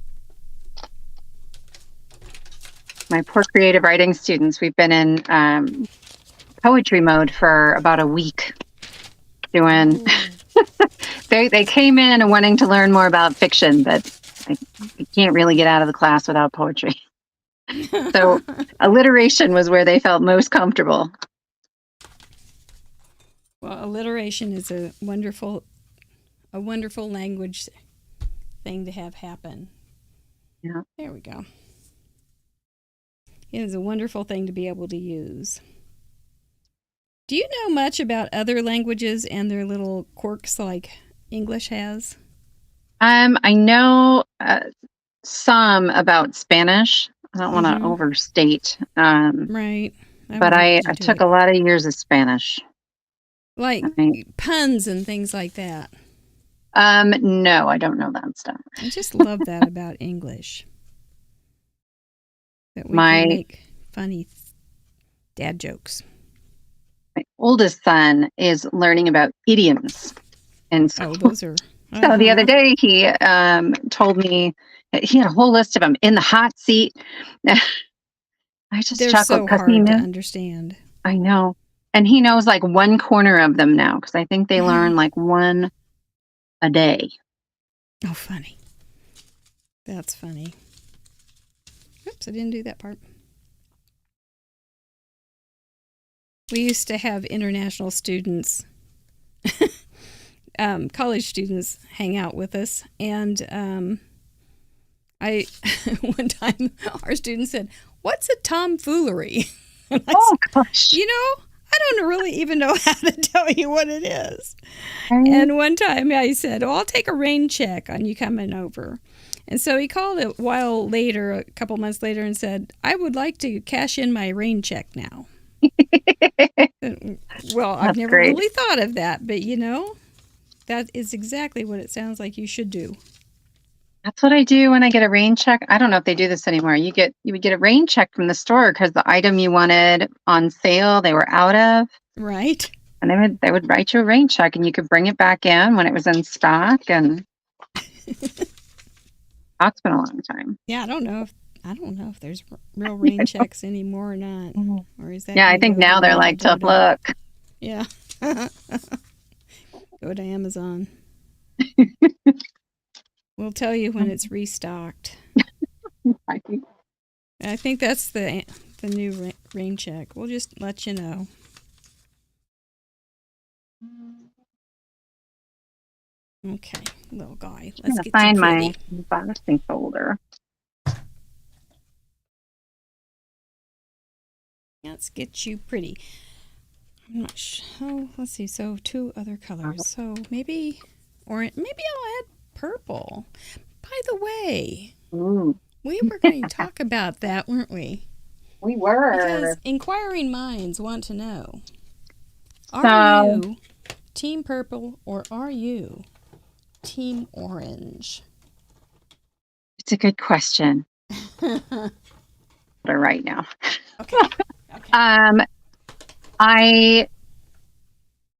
My poor creative writing students, we've been in poetry mode for about a week. Doing, they came in and wanting to learn more about fiction, but they can't really get out of the class without poetry. So alliteration was where they felt most comfortable. Well, alliteration is a wonderful language thing to have happen. Yeah. There we go. It is a wonderful thing to be able to use. Do you know much about other languages and their little quirks like English has? I know some about Spanish. I don't want to overstate. Right. But I took a lot of years of Spanish. Like puns and things like that. No, I don't know that stuff. I just love that about English. That we can make funny dad jokes. My oldest son is learning about idioms. And so, those are... So the other day he told me he had a whole list of them in the hot seat. I just They're chuckled so hard to understand. I know. And he knows like one corner of them now because I think they learn like one a day. Oh, funny. That's funny. Oops, I didn't do that part. We used to have international students, college students, hang out with us. And one time our student said, "What's a tomfoolery?" Gosh. You know, I don't really even know how to tell you what it is. And one time I said, I'll take a rain check on you coming over. And so he called a while later, a couple months later, and said, I would like to cash in my rain check now. Well, I've never really thought of that, but you know, that is exactly what it sounds like you should do. That's what I do when I get a rain check. I don't know if they do this anymore. You would get a rain check from the store because the item you wanted on sale, they were out of. Right. And they would write you a rain check and you could bring it back in when it was in stock. And that's been a long time. Yeah, I don't know if there's real rain checks anymore or not. Or is that? Yeah, I think now they're like tough luck. Yeah. Go to Amazon. We'll tell you when it's restocked. I think that's the new rain check. We'll just let you know. Okay, little guy. Let's get find you my embossing folder. Let's get you pretty. I'm not sure. Oh, let's see. So 2 other colors. So maybe orange. Maybe I'll add purple. By the way, we were going to talk about that, weren't we? We were. Because inquiring minds want to know, are you team purple or are you team orange? It's a good question. Right now. Okay. I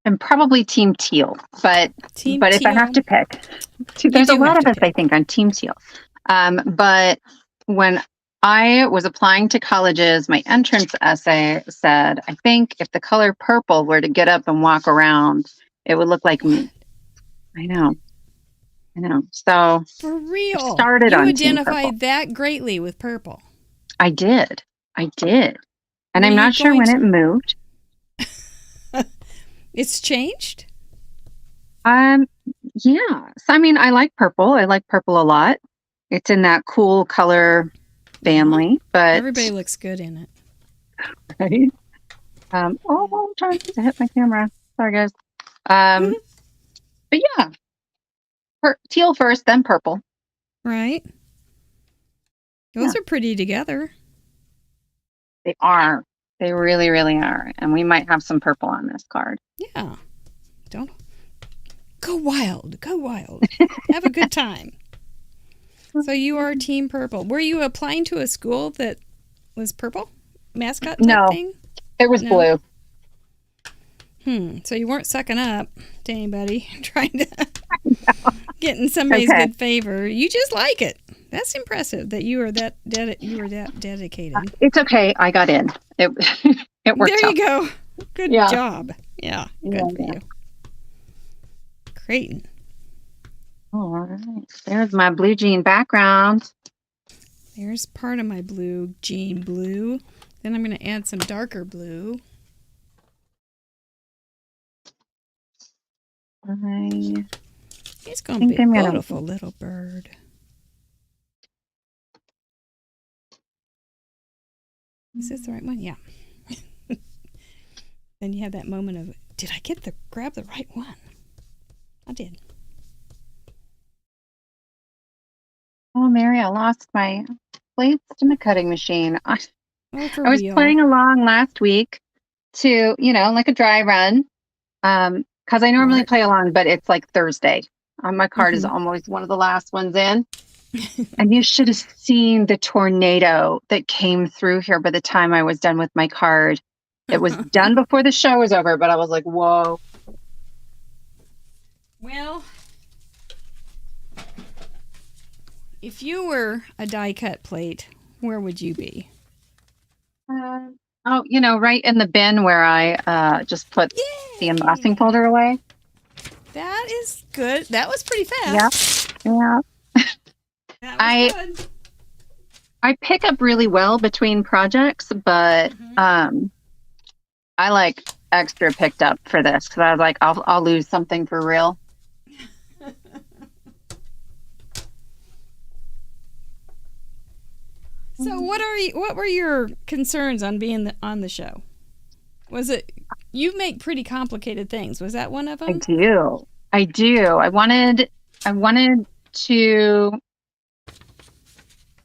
am probably team teal, but if I have to pick, there's a lot of us, I think, on team teal. But when I was applying to colleges, my entrance essay said, I think if the color purple were to get up and walk around, it would look like me. I know. So for real, started you on identified that greatly with purple. I did. And I'm not sure when it moved. It's changed? Yeah. So, I mean, I like purple. I like purple a lot. It's in that cool color family, but everybody looks good in it. Right? I'm trying to hit my camera. Sorry, guys. But yeah, teal first, then purple. Right. Those are pretty together. They are. They really, really are. And we might have some purple on this card. Yeah. Don't go wild. Go wild. Have a good time. So you are team purple. Were you applying to a school that was purple? Mascot type thing? It was blue. So you weren't sucking up to anybody, trying to get in somebody's good favor. You just like it. That's impressive that you were that dedicated. It's okay. I got in. It worked out. There you go. Good job. Yeah. Good for you. Creighton. All right. There's my blue jean background. There's part of my blue, jean blue. Then I'm going to add some darker blue. He's going to be a beautiful little bird. Is this the right one? Yeah. Then you have that moment of, did I grab the right one? I did. Oh, Mary, I lost my plates to my cutting machine. I was real. playing along last week to, like a dry run. Because I normally play along, but it's like Thursday. My card is almost one of the last ones in. And you should have seen the tornado that came through here by the time I was done with my card. It was done before the show was over, but I was like, whoa. Well, if you were a die cut plate, where would you be? Right in the bin where I just put the embossing folder away. That is good. That was pretty fast. Yeah. That was good. I pick up really well between projects, but I like extra picked up for this because I was like, I'll lose something for real. So what were your concerns on being on the show? Was it, you make pretty complicated things. Was that one of them? I do. I wanted to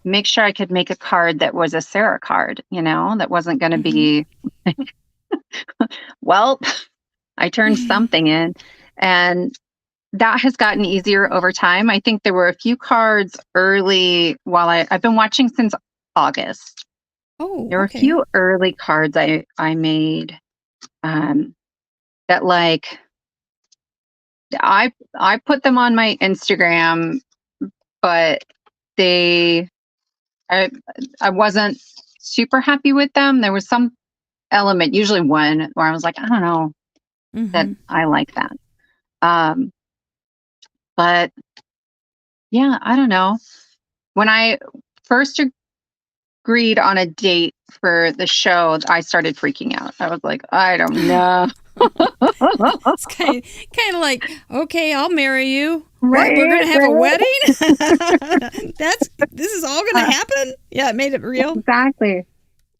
make sure I could make a card that was a Sara card, that wasn't going to be, well, I turned something in, and that has gotten easier over time. I think there were a few cards early while I've been watching since August. Oh, there were a few early cards I made that like I put them on my Instagram, but I wasn't super happy with them. There was some element, usually one, where I was like, I don't know that I like that. But yeah, I don't know. When I first agreed on a date for the show, I started freaking out. I was like, I don't know. It's kind of like, okay, I'll marry you. Right, we're going to have a wedding? This is all going to happen? Yeah, it made it real. Exactly.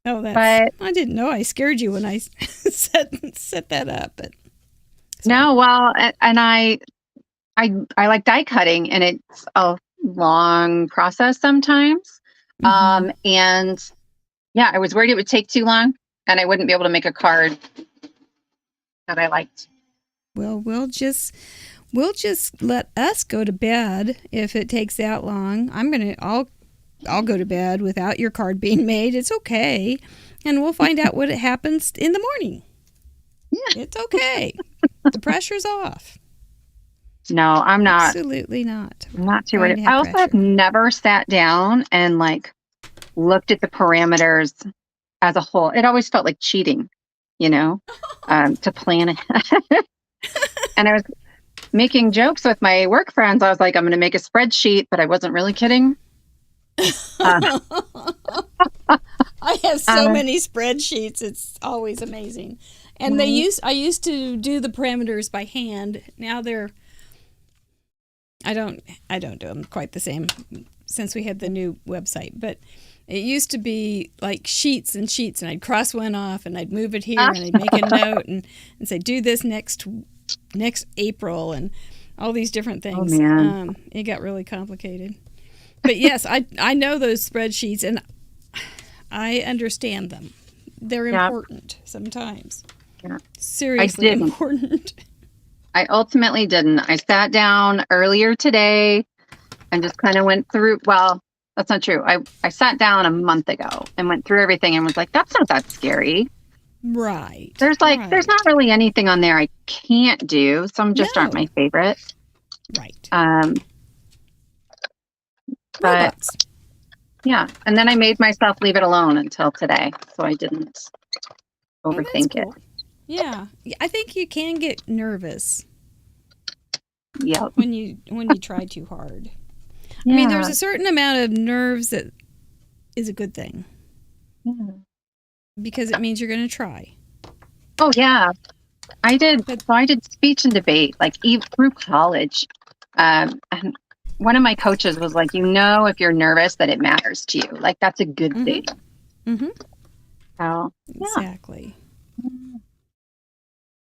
Oh, I didn't know. I scared you when I set that up. But no, well, and I like die cutting, and it's a long process sometimes. And yeah, I was worried it would take too long and I wouldn't be able to make a card that I liked. Well, we'll just let us go to bed if it takes that long. I'll go to bed without your card being made. It's okay. And we'll find out what happens in the morning. Yeah. It's okay. The pressure's off. No, I'm not. Absolutely not. I'm not too worried. I also have never sat down and looked at the parameters as a whole. It always felt like cheating, to plan ahead. And I was making jokes with my work friends. I was like, I'm going to make a spreadsheet, but I wasn't really kidding. I have so many spreadsheets. It's always amazing. And I used to do the parameters by hand. Now I don't do them quite the same since we had the new website, but it used to be like sheets and sheets, and I'd cross one off and I'd move it here and I'd make a note and say, do this next April, and all these different things. Oh, man. It got really complicated. But yes, I know those spreadsheets and I understand them. They're important sometimes. Yeah. Seriously important. I ultimately didn't. I sat down earlier today and just kind of went through. Well, that's not true. I sat down a month ago and went through everything and was like, that's not that scary. Right. There's not really anything on there I can't do. Some just aren't my favorite. Right. But yeah. And then I made myself leave it alone until today. So I didn't overthink it. Yeah, I think you can get nervous. Yep. When you try too hard. Yeah. I mean, there's a certain amount of nerves that is a good thing Yeah. because it means you're going to try. Oh yeah, I did. So I did speech and debate like through college, and one of my coaches was like, if you're nervous, that it matters to you. Like that's a good thing. Mm-hmm. So Exactly.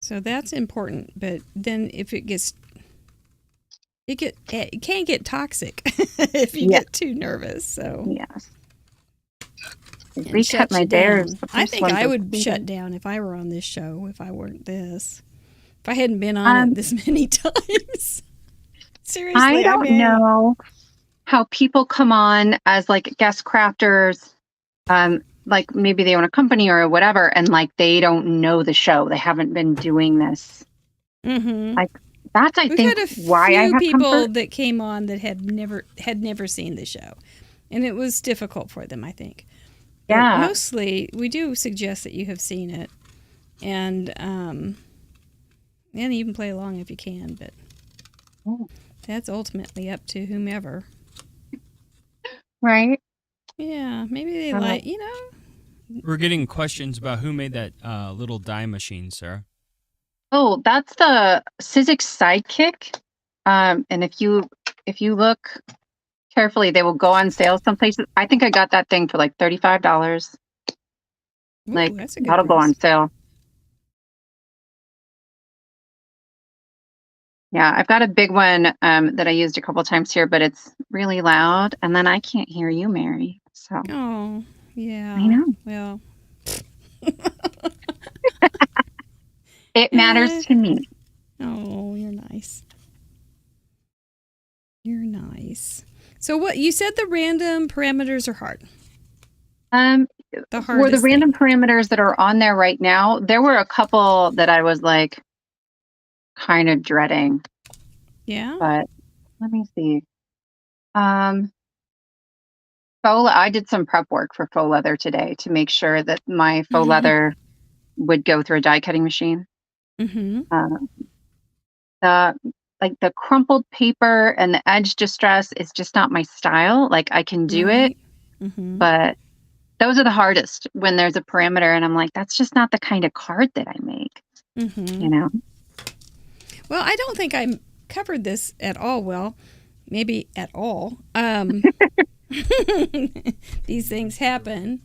So that's important. But then if it can get toxic if you get too nervous. So yes. And Recut my bears. I think I would shut down if I were on this show, if I weren't this. If I hadn't been on it this many times. Seriously, I don't know how people come on as like guest crafters, like maybe they own a company or whatever, and like they don't know the show. They haven't been doing this. Mm-hmm. Like that's We've think had a why I few have people comfort. that came on that had never seen the show, and it was difficult for them, I think. Yeah. But mostly, we do suggest that you have seen it, and you can play along if you can, but that's ultimately up to whomever. Right. Yeah, maybe they like, We're getting questions about who made that little die machine, Sarah. Oh, that's the Sizzix Sidekick. And if you look carefully, they will go on sale some places. I think I got that thing for like $35. Ooh, Like that's a good that'll go price. on sale. Yeah, I've got a big one that I used a couple times here, but it's really loud, and then I can't hear you, Mary. So Oh, yeah. I know. Well, It matters to me. Oh, you're nice. You're nice. So what you said, the random parameters are hard. The hardest For the random parameters that are on there right now, there were a couple that I was like kind of dreading. Yeah. But let me see. Faux, I did some prep work for faux leather today to make sure that my faux leather would go through a die cutting machine. Mm-hmm. The crumpled paper and the edge distress is just not my style. Like I can do it, but those are the hardest when there's a parameter and I'm like, that's just not the kind of card that I make. Well, I don't think I covered this at all well. Maybe at all. These things happen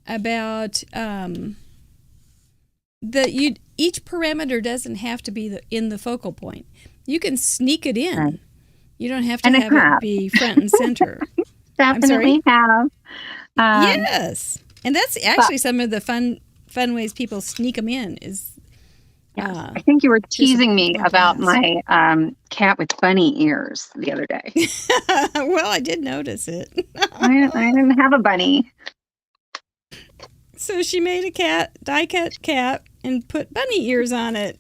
about each parameter doesn't have to be in the focal point. You can sneak it in. Right. You don't have to have it be front and center. Definitely have. Yes, and that's actually some of the fun ways people sneak them in. I think you were teasing me about my cat with bunny ears the other day. Well, I did notice it. I didn't have a bunny. So she made a die-cut cat and put bunny ears on it.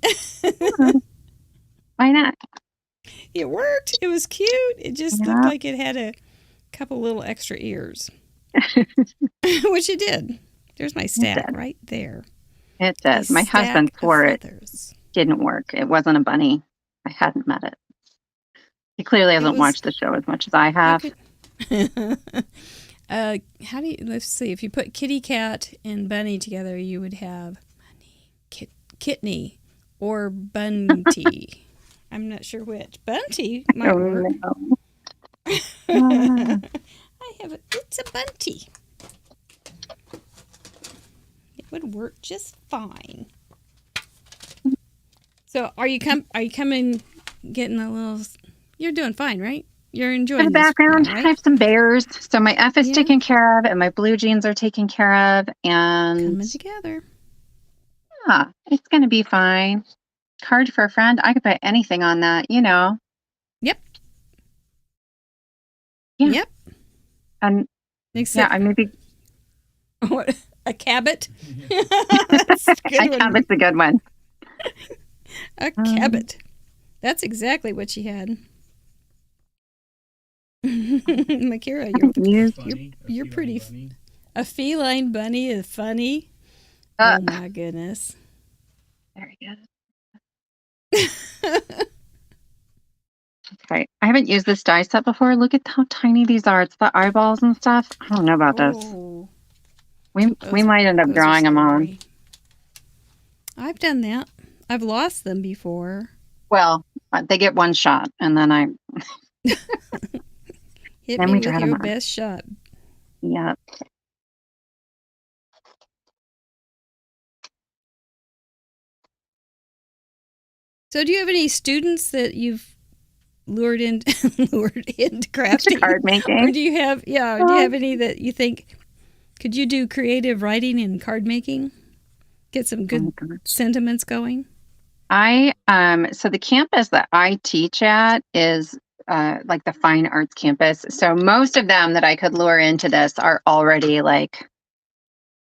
Why not? It worked. It was cute. It just looked like it had a couple little extra ears. Which it did. There's my stack right there. It does. My husband swore it didn't work. It wasn't a bunny. I hadn't met it. He clearly hasn't watched the show as much as I have. Let's see, if you put kitty cat and bunny together, you would have kitney or bunty. I'm not sure which. Bunty might work. No. It's a bunty. It would work just fine. So are you coming getting a little, you're doing fine, right? You're enjoying the background. Now, right? I have some bears. So my F is taken care of and my blue jeans are taken care of and coming together. Yeah, it's gonna be fine. Card for a friend. I could put anything on that, Yep. Yeah. Yep. And I maybe what, a cabot? A cabot's a good one. A cabot. That's exactly what she had. Makira, you're pretty. Bunny. A feline bunny is funny. Oh my goodness. Very good. Okay. I haven't used this die set before. Look at how tiny these are. It's the eyeballs and stuff. I don't know about this. Oh, We might end up drawing them on. I've done that. I've lost them before. Well, they get one shot, and then I Hit then me we with draw them your on. best shot. Yep. So, do you have any students that you've lured into crafting? Card making. Or do you have do you have any that you think could you do creative writing and card making? Get some good sentiments going? So the campus that I teach at is like the fine arts campus. So most of them that I could lure into this are already like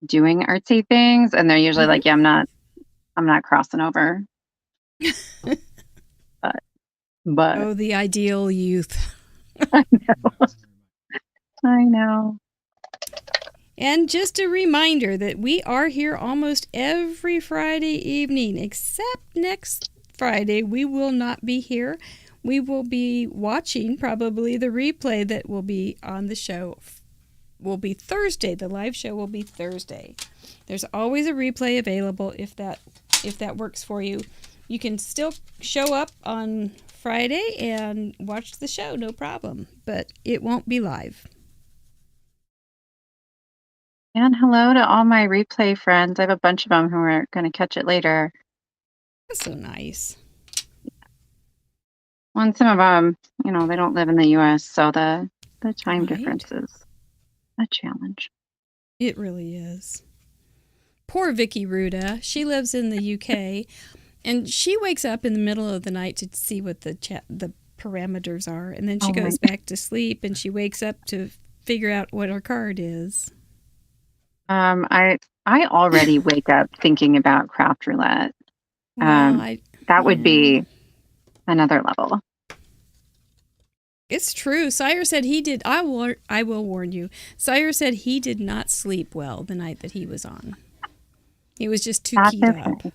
doing artsy things, and they're usually like, yeah, I'm not crossing over. but Oh, the ideal youth. I know. And just a reminder that we are here almost every Friday evening, except next Friday. We will not be here. We will be watching probably the replay that will be on the show. Will be Thursday. The live show will be Thursday. There's always a replay available if that works for you. You can still show up on Friday and watch the show, no problem. But it won't be live. And hello to all my replay friends. I have a bunch of them who are going to catch it later. That's so nice. Well, and some of them, they don't live in the U.S., so the time difference is a challenge. It really is. Poor Vicky Ruda. She lives in the UK, and she wakes up in the middle of the night to see what the parameters are, and then she goes back to sleep, and she wakes up to figure out what her card is. I already wake up thinking about Craft Roulette. That would be another level. It's true. Sire said he did. I will warn you. Sire said he did not sleep well the night that he was on. He was just too keyed up.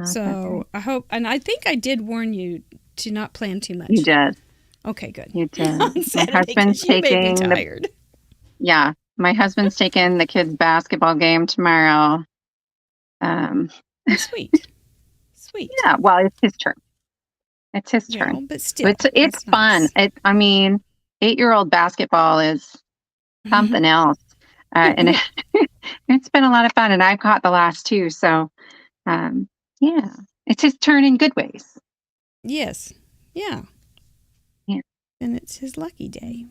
So I hope, and I think I did warn you to not plan too much. You did. Okay, good. You did. On Saturday, my husband's taking tired. My husband's taking the kids' basketball game tomorrow. Sweet. Yeah, well, it's his turn. It's his turn. But still, it's fun. Nice. 8-year-old basketball is something else. And it's been a lot of fun, and I've caught the last two. So, it's his turn in good ways. Yes. Yeah. And it's his lucky day.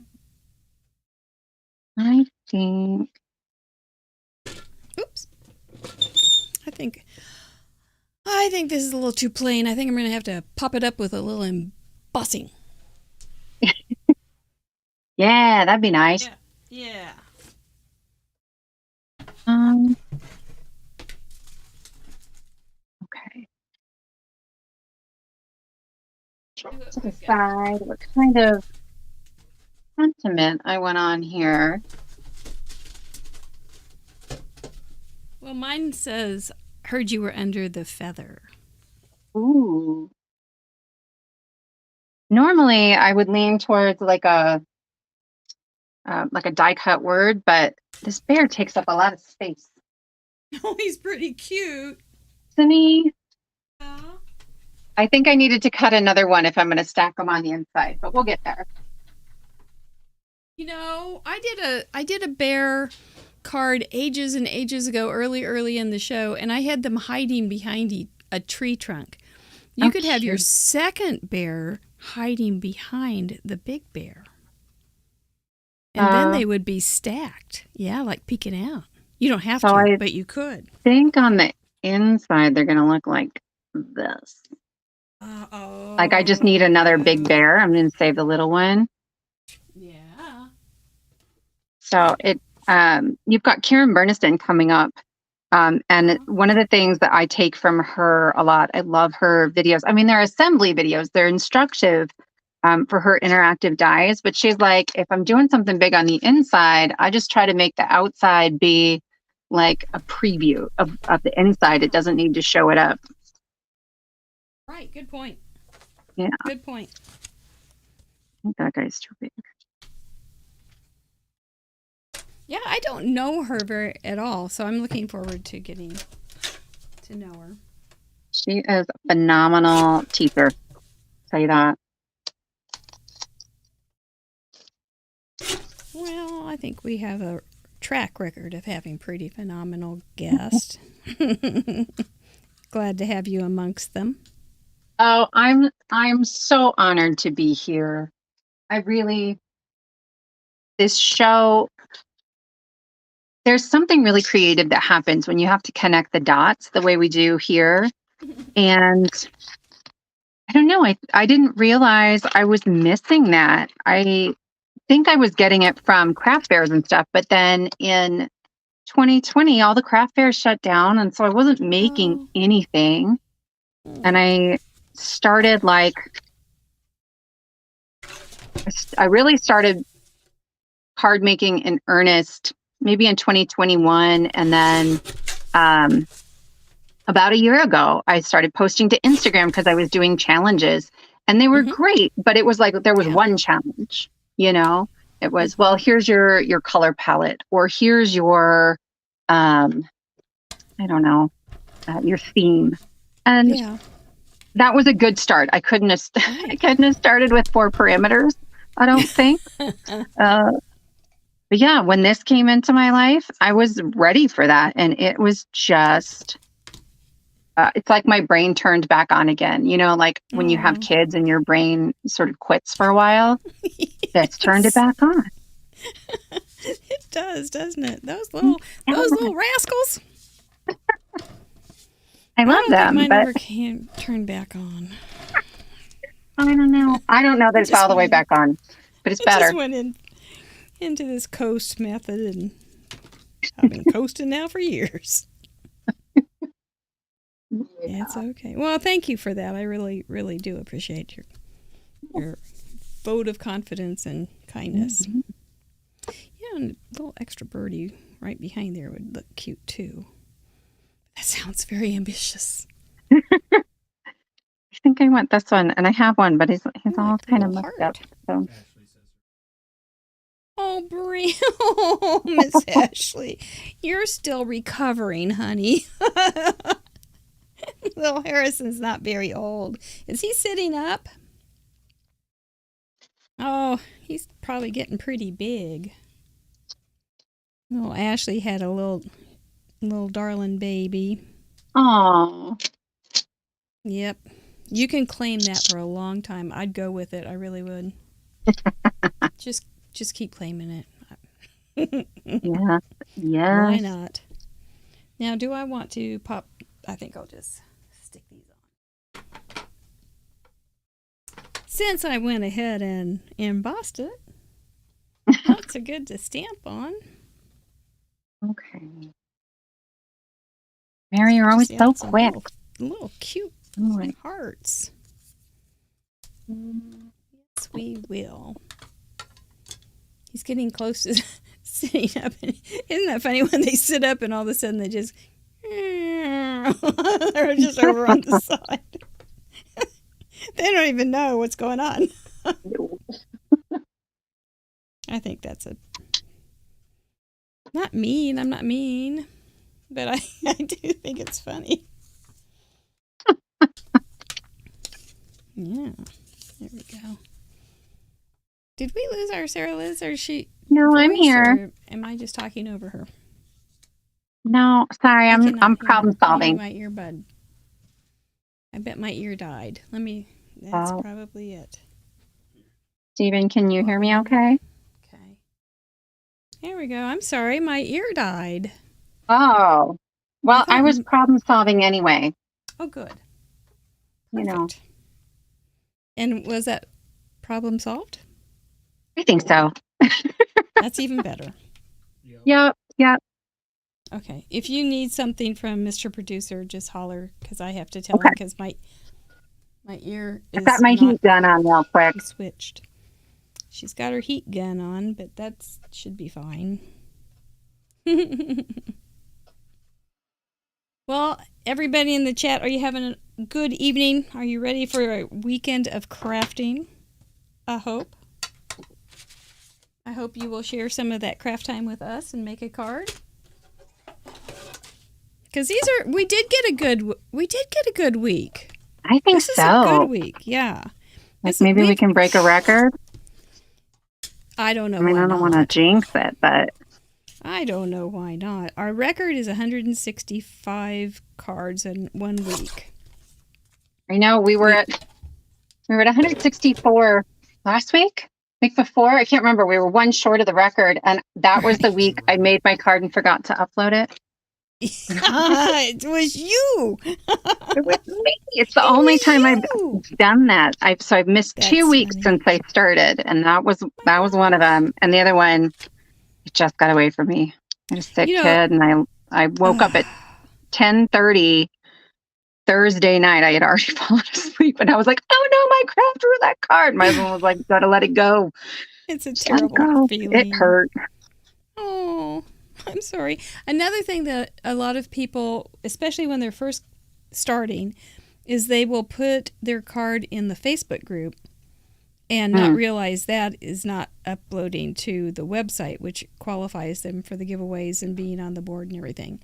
I think. Oops. I think this is a little too plain. I think I'm going to have to pop it up with a little embossing. Yeah, that'd be nice. Yeah. Okay. To decide what kind of sentiment I went on here. Well, mine says, heard you were under the feather. Ooh. Normally, I would lean towards like a die cut word, but this bear takes up a lot of space. Oh, he's pretty cute. Isn't he? Yeah. I think I needed to cut another one if I'm going to stack them on the inside, but we'll get there. I did a bear card ages and ages ago, early in the show, and I had them hiding behind a tree trunk. You could have your second bear hiding behind the big bear. And then they would be stacked. Yeah, like peeking out. You don't have to, but you could. I think on the inside, they're going to look like this. Like I just need another big bear. I'm going to save the little one. Yeah. So you've got Karen Berniston coming up. And one of the things that I take from her a lot, I love her videos. I mean, they're assembly videos. They're instructive for her interactive dies. But she's like, if I'm doing something big on the inside, I just try to make the outside be like a preview of the inside. It doesn't need to show it up. Right. Good point. Yeah. Good point. think that guy's too big. Yeah, I don't know her very at all, so I'm looking forward to getting to know her. She is a phenomenal teacher. Say that. Well, I think we have a track record of having pretty phenomenal guests. Glad to have you amongst them. Oh, I'm so honored to be here. This show, there's something really creative that happens when you have to connect the dots the way we do here. And I don't know, I didn't realize I was missing that. I think I was getting it from craft fairs and stuff, but then in 2020, all the craft fairs shut down. And so I wasn't making anything. And I started I really started card making in earnest maybe in 2021. And then about a year ago, I started posting to Instagram because I was doing challenges and they were great. But it was like there was one challenge, you know? It was, well, here's your color palette, or here's your, I don't know, your theme. And that was a good start. I couldn't have started with 4 parameters, I don't think. But yeah, when this came into my life, I was ready for that. And it was just, it's like my brain turned back on again. You know, like when you have kids and your brain sort of quits for a while, that's turned it back on. It does, doesn't it? Those little rascals. I love them, mine but never can turn back on. I don't know. I don't know that it's all the way back on, but it's better. Just went into this coast method, and I've been coasting now for years. It's okay. Well, thank you for that. I really, really do appreciate your vote of confidence and kindness. Yeah, and a little extra birdie right behind there would look cute too. That sounds very ambitious. I think I want this one, and I have one, but he's all kind of messed up. So. Oh, oh, Miss Ashley, you're still recovering, honey. Little Harrison's not very old. Is he sitting up? Oh, he's probably getting pretty big. Little Ashley had a little darling baby. Oh. Yep. You can claim that for a long time. I'd go with it. I really would. Just keep claiming it. Yeah. Yeah. Why not? Now, do I want to pop? I think I'll just stick these on. Since I went ahead and embossed it, lots of good to stamp on. Okay. Mary, you're always so quick. Little cute hearts. Yes, we will. He's getting close to sitting up. Isn't that funny when they sit up and all of a sudden they just... They're just over on the side. They don't even know what's going on. I think that's not mean. I'm not mean. But I do think it's funny. Yeah. There we go. Did we lose our Sarah Liz, or is she? No, I'm here. Am I just talking over her? No, sorry, I'm problem solving. My earbud. I bet my ear died. That's probably it. Stephen, can you hear me okay? Okay. There we go. I'm sorry, my ear died. Oh. Well, I was problem solving anyway. Oh, good. Perfect. You know. And was that problem solved? I think so. That's even better. Yep. Okay. If you need something from Mr. Producer, just holler, because I have to tell him, because my ear is... I've got my heat gun on real quick. Switched. She's got her heat gun on, but that should be fine. Well, everybody in the chat, are you having a good evening? Are you ready for a weekend of crafting? I hope. I hope you will share some of that craft time with us and make a card. Because we did get a good week. I think This is a good week, yeah. Like maybe we can break a record. I don't know. I mean, I don't want to jinx it, but I don't know why not. Our record is 165 cards in 1 week. I know we were at 164 last week. Week before, I can't remember. We were one short of the record, and that was the week I made my card and forgot to upload it. It was you. It was me. It's the only time I've done that. I've missed 2 weeks since I started, and that was one of them. And the other one, it just got away from me. I had a sick kid, and I woke up at 10:30 Thursday night. I had already fallen asleep, and I was like, "Oh no, my Craft Roulette card!" My husband was like, "Gotta let it go." It's a terrible feeling. It hurt. Oh, I'm sorry. Another thing that a lot of people, especially when they're first starting, is they will put their card in the Facebook group and not realize that is not uploading to the website, which qualifies them for the giveaways and being on the board and everything.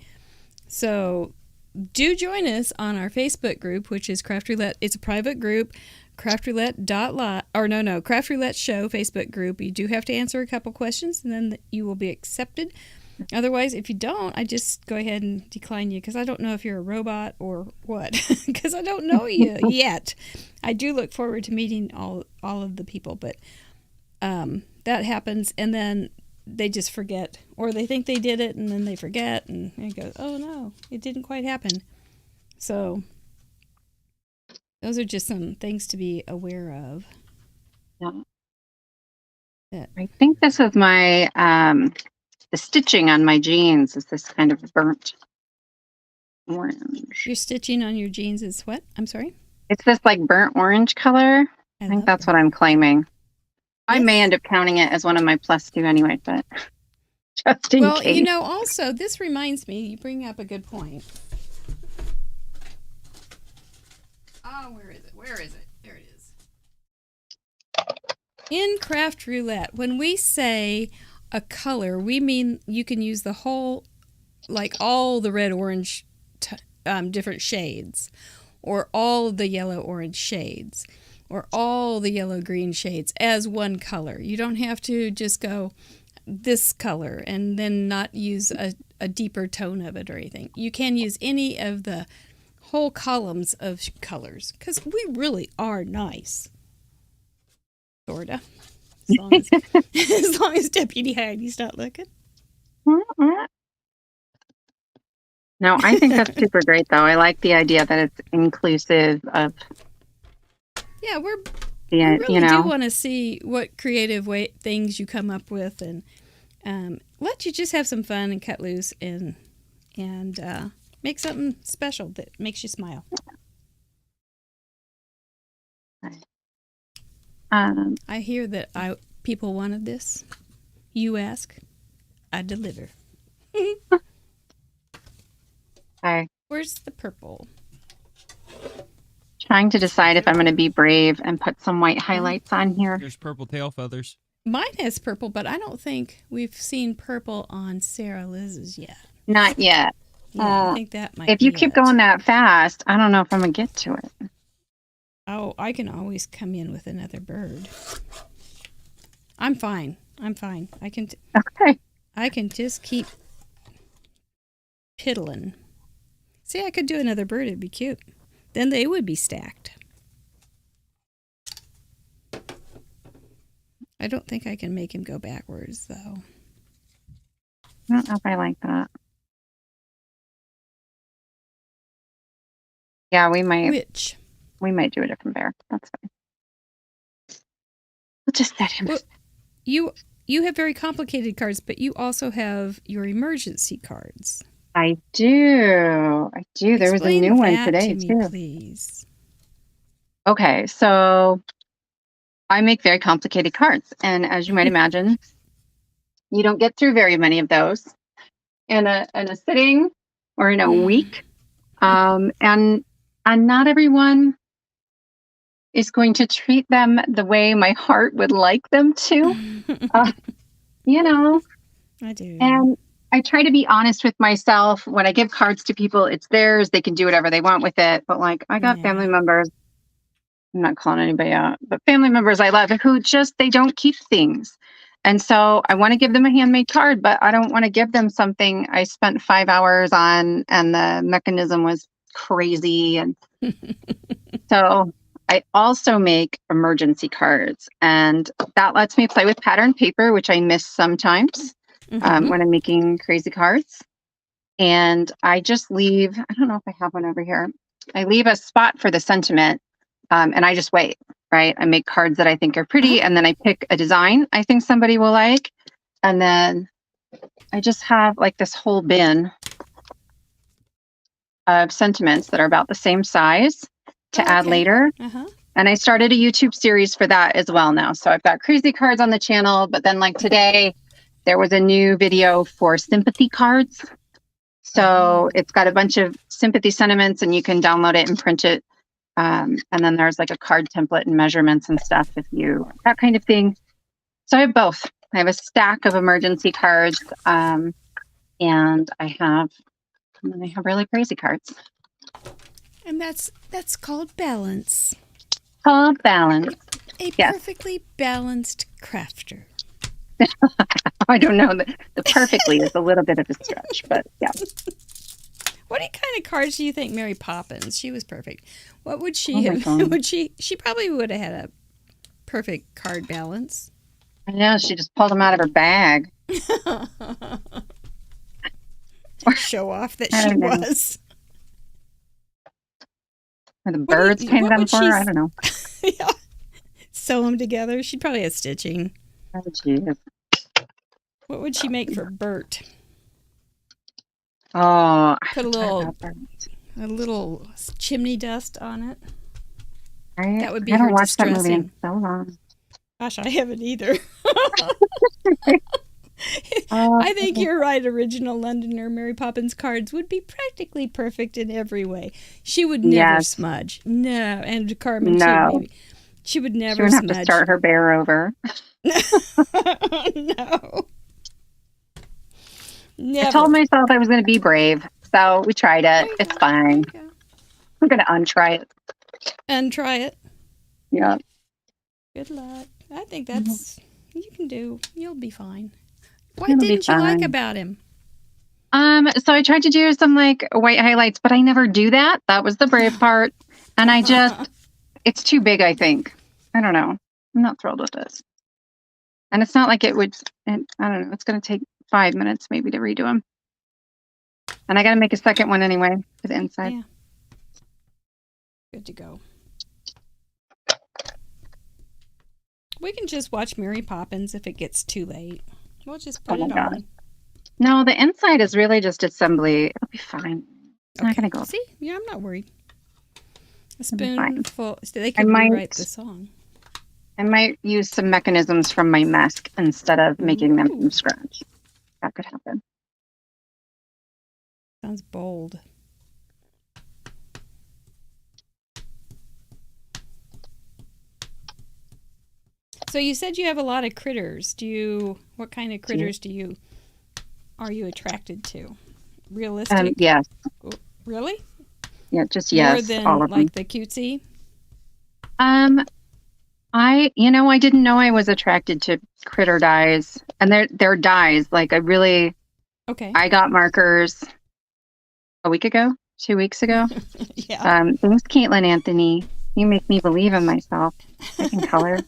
So do join us on our Facebook group, which is Craft Roulette. It's a private group, Craft Roulette Craft Roulette Show Facebook group. You do have to answer a couple questions, and then you will be accepted. Otherwise, if you don't, I just go ahead and decline you because I don't know if you're a robot or what, because I don't know you yet. I do look forward to meeting all of the people, but that happens, and then they just forget, or they think they did it, and then they forget, and it goes, oh no, it didn't quite happen. So those are just some things to be aware of. Yeah. I think this is my the stitching on my jeans is this kind of burnt orange. Your stitching on your jeans is what? I'm sorry? It's this like burnt orange color. I think that's what I'm claiming. I may end up counting it as one of my +2 anyway, but just in case. Well, also, this reminds me, you bring up a good point. Oh, where is it? There it is. In Craft Roulette, when we say a color, we mean you can use the whole, like all the red, orange, different shades, or all the yellow, orange shades, or all the yellow, green shades as one color. You don't have to just go this color and then not use a deeper tone of it or anything. You can use any of the whole columns of colors because we really are nice. Sorta. As long as Deputy Heidi's not looking. No, I think that's super great, though. I like the idea that it's inclusive of. Yeah, we really do want to see what creative things you come up with, and let you just have some fun and cut loose and make something special that makes you smile. I hear that people wanted this. You ask, I deliver. Hi. Where's the purple? Trying to decide if I'm going to be brave and put some white highlights on here. There's purple tail feathers. Mine has purple, but I don't think we've seen purple on Sarah Liz's yet. Not yet. Yeah, I think that might. If you keep going that fast, I don't know if I'm going to get to it. Oh, I can always come in with another bird. I'm fine. I can. Okay. I can just keep piddling. See, I could do another bird. It'd be cute. Then they would be stacked. I don't think I can make him go backwards, though. I don't know if I like that. Yeah, we might. We might do a different bear. That's fine. We'll just set him. Well, you have very complicated cards, but you also have your emergency cards. I do. There was a new one today, too. Please. Okay, so I make very complicated cards, and as you might imagine, you don't get through very many of those in a sitting or in a week, and not everyone is going to treat them the way my heart would like them to. you know, I do. and I try to be honest with myself. When I give cards to people, it's theirs. They can do whatever they want with it. But like, I got family members, I'm not calling anybody out, but family members I love who just, they don't keep things. And so I want to give them a handmade card, but I don't want to give them something I spent 5 hours on and the mechanism was crazy. And so I also make emergency cards, and that lets me play with patterned paper, which I miss sometimes when I'm making crazy cards. And I just leave, I don't know if I have one over here. I leave a spot for the sentiment, and I just wait, right? I make cards that I think are pretty, and then I pick a design I think somebody will like. And then I just have like this whole bin of sentiments that are about the same size to add later. And I started a YouTube series for that as well now. So I've got crazy cards on the channel, but then like today, there was a new video for sympathy cards. So it's got a bunch of sympathy sentiments and you can download it and print it. And then there's like a card template and measurements and stuff if you, that kind of thing. So I have both. I have a stack of emergency cards, and I have really crazy cards. And that's called balance. Called balance. A perfectly balanced crafter. I don't know. The perfectly is a little bit of a stretch, but yeah. What kind of cards do you think Mary Poppins? She was perfect. What would she have? Would she probably would have had a perfect card balance. I know, she just pulled them out of her bag. Show off that she was. Or the birds painted them for her? I don't know. Yeah. Sew them together. She'd probably have stitching. Oh, jeez. What would she make for Bert? Oh, put a little chimney dust on it. That would be I haven't her watched that movie distressing. in so long. Gosh, I haven't either. I think you're right. Original Londoner Mary Poppins cards would be practically perfect in every way. She would never smudge. No, and Carmen too, maybe. She would never smudge. She wouldn't have to start her bear over. No. Never. I told myself I was going to be brave, so we tried it. It's fine. I'm going to untry it. Untry it? Yeah. Good luck. I think that's, you'll be fine. What didn't you like about him? So I tried to do some like white highlights, but I never do that. That was the brave part. And I just, it's too big, I think. I don't know. I'm not thrilled with this. And it's not like it would, I don't know, it's going to take 5 minutes maybe to redo them. And I got to make a second one anyway for the inside. Yeah. Good to go. We can just watch Mary Poppins if it gets too late. We'll just put it on. No, the inside is really just assembly. It'll be fine. It's not going to go. See? Yeah, I'm not worried. A spoonful. So they can rewrite the song. I might use some mechanisms from my mask instead of making them from scratch. That could happen. Sounds bold. So you said you have a lot of critters. What kind of critters are you attracted to? Realistic? Yes. Really? Yeah, just yes. More than all of like them. the cutesy? I didn't know I was attracted to critter dyes, and they're dyes. Like I got markers a week ago, 2 weeks ago. Yeah. Thanks, Caitlin Anthony. You make me believe in myself. I can color.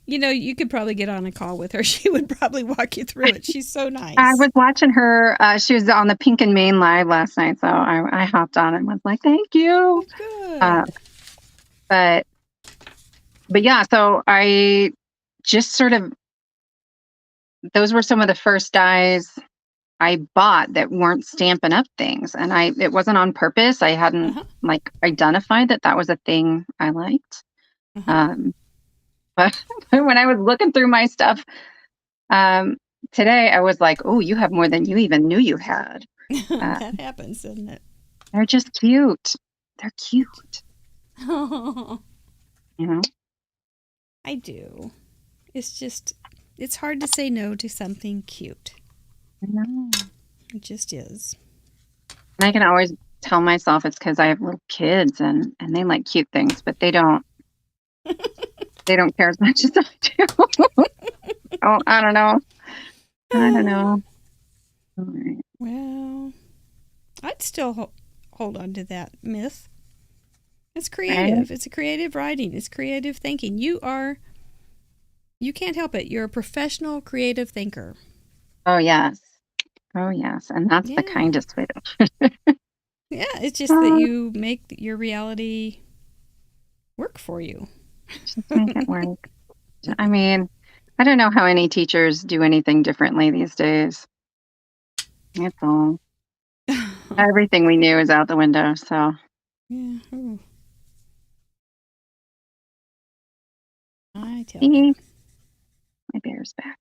You could probably get on a call with her. She would probably walk you through it. She's so nice. I was watching her. She was on the Pink and Main live last night, so I hopped on and was like, "Thank you." Good. But yeah, so I just sort of, those were some of the first dyes I bought that weren't Stampin' Up! Things, and it wasn't on purpose. I hadn't identified that was a thing I liked. But when I was looking through my stuff today, I was like, "Oh, you have more than you even knew you had." That happens, doesn't it? They're just cute. They're cute. Oh, You know. I do. It's just It's hard to say no to something cute. I know. It just is. And I can always tell myself it's because I have little kids and they like cute things, but they don't care as much as I do. Oh, I don't know. All right. Well, I'd still hold on to that myth. It's creative. Right? It's a creative writing. It's creative thinking. You can't help it. You're a professional creative thinker. Oh, yes. And that's the kindest way to. Yeah, it's just that you make your reality work for you. Just make it work. I mean, I don't know how any teachers do anything differently these days. It's all. Everything we knew is out the window, so. Yeah. Ooh. I tell you. My bear's back.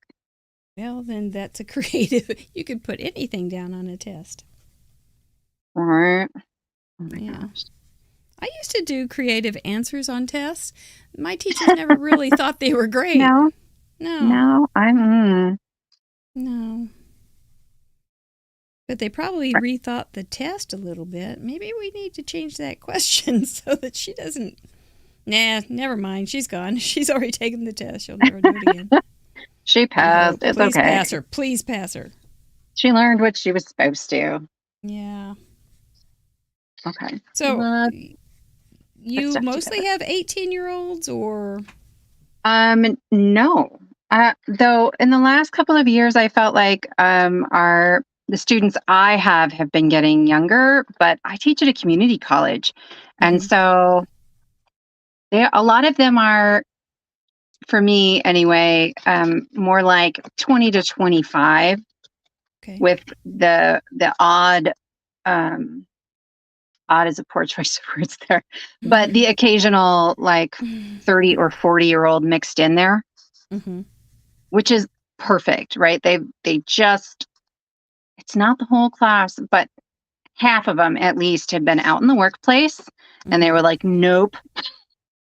Well, then that's a creative. You could put anything down on a test. Right. Oh my Yeah. gosh. I used to do creative answers on tests. My teachers never really thought they were great. No. No. I'm. No. But they probably rethought the test a little bit. Maybe we need to change that question so that she doesn't. Nah, never mind. She's gone. She's already taken the test. She'll never do it again. She passed. It's Please okay. pass her. Please pass her. She learned what she was supposed to. Yeah. Okay. So you stuff mostly together. have 18-year-olds or? No. Though in the last couple of years, I felt like the students I have been getting younger, but I teach at a community college, and so a lot of them are, for me anyway, more like 20 to 25, with the odd is a poor choice of words there, but the occasional like 30 or 40-year-old mixed in there, which is perfect, right? They just, it's not the whole class, but half of them at least had been out in the workplace, and they were like, nope,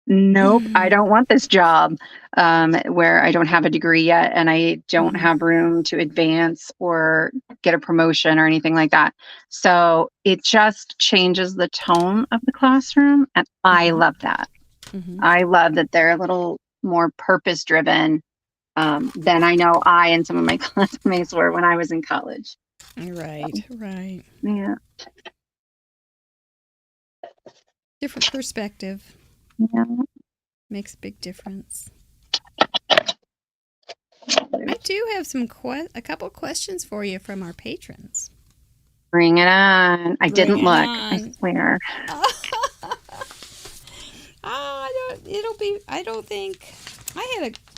I don't want this job, where I don't have a degree yet and I don't have room to advance or get a promotion or anything like that. So it just changes the tone of the classroom, and I love that. I love that they're a little more purpose driven than I know I and some of my classmates were when I was in college. Right. Yeah. Different perspective. Yeah. Makes a big difference. I do have a couple questions for you from our patrons. Bring it on. I didn't look. I swear.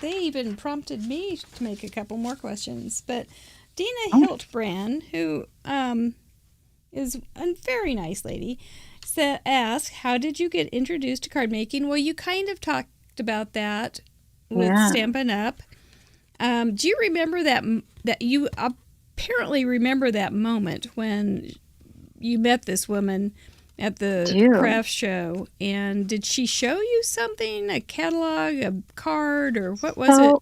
They even prompted me to make a couple more questions, but Dina Hiltbrand, who is a very nice lady, asked, how did you get introduced to card making? Well, you kind of talked about that with Stampin' Up. Do you remember that you apparently remember that moment when you met this woman at the craft show, and did she show you something, a catalog, a card, or what was it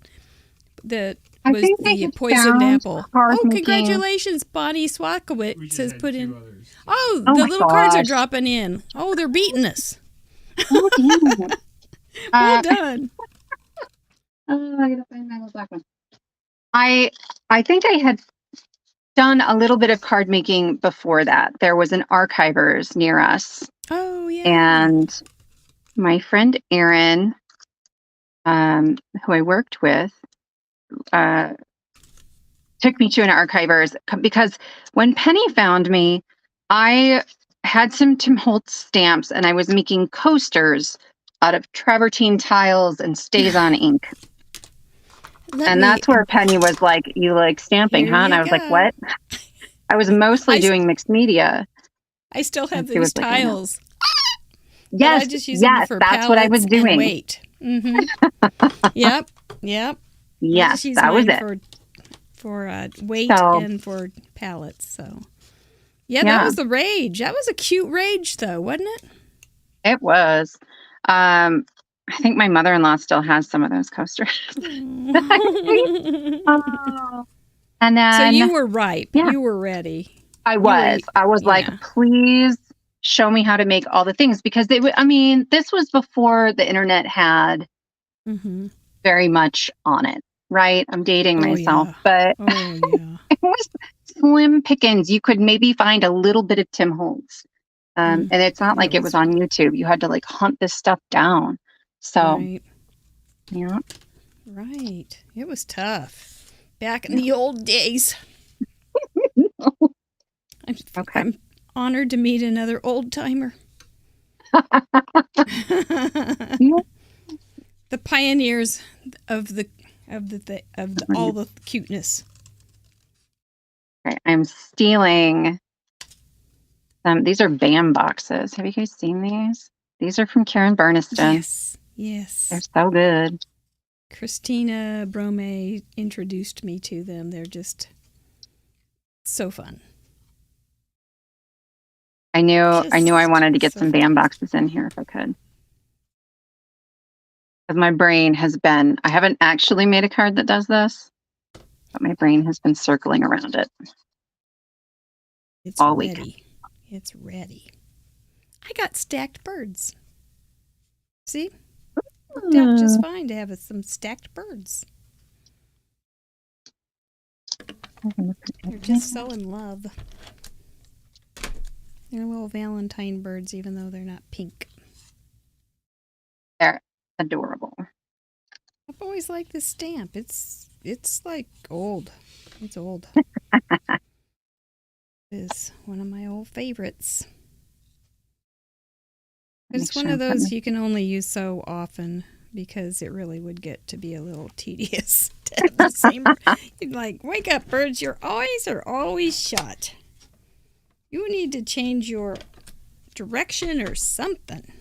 that was the poisoned apple? Oh, congratulations, Bonnie Swakowitz has put in. The little cards are dropping in. Oh, they're beating us. Oh, damn. Well done. I gotta find my little black one. I think I had done a little bit of card making before that. There was an archivers near us. Oh, yeah. And my friend Erin, who I worked with, took me to an archivers because when Penny found me, I had some Tim Holtz stamps and I was making coasters out of travertine tiles and StazOn ink. That's where Penny was like, you like stamping, huh? And I was like, what? I was mostly doing mixed media. I still have these tiles. Yes, I just use them for that's what I was doing. Weight. Yep. Yes, that was it. For weight and for pallets. So, that was the rage. That was a cute rage, though, wasn't it? It was. I think my mother-in-law still has some of those coasters. Oh. And then, so you were ripe. yeah. You were ready. I was like, yeah. please show me how to make all the things, because this was before the internet had Mm-hmm. very much on it, right? I'm dating myself, yeah. but yeah. it was slim pickings. You could maybe find a little bit of Tim Holtz. And it's not like it was on YouTube. You had to like hunt this stuff down. So, right. yeah. Right. It was tough back in the old days. Okay. I'm honored to meet another old timer. The pioneers of all the cuteness. Okay, I'm stealing these are BAM boxes. Have you guys seen these? These are from Karen Burniston. Yes. They're so good. Christina Brome introduced me to them. They're just so fun. I knew I wanted to get some BAM boxes in here if I could. Because my brain has been, I haven't actually made a card that does this, but my brain has been circling around it. It's all ready. week. It's ready. I got stacked birds. See? Worked out just fine to have some stacked birds. They're just so in love. They're little Valentine birds, even though they're not pink. They're adorable. I've always liked this stamp. It's like old. It's old. It's one of my old favorites. It's one of those you can only use so often, because it really would get to be a little tedious to have the same. You'd like, wake up, birds! Your eyes are always shut. You need to change your direction or something.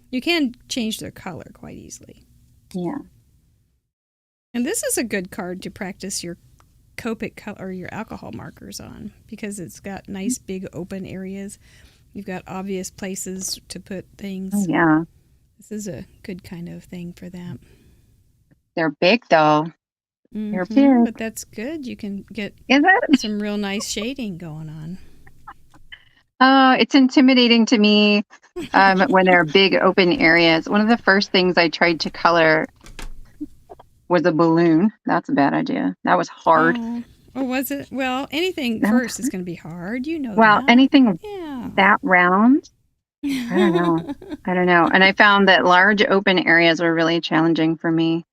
You can change their color quite easily. Yeah. And this is a good card to practice your Copic color or your alcohol markers on, because it's got nice big open areas. You've got obvious places to put things. Oh, yeah. This is a good kind of thing for that. They're big though. They're big. But that's good. You can get some real nice shading going on. It's intimidating to me when there are big open areas. One of the first things I tried to color was a balloon. That's a bad idea. That was hard. Oh, was it? Well, anything first is going to be hard. You know well, that. Anything yeah. that round, I don't know. I don't know. And I found that large open areas were really challenging for me.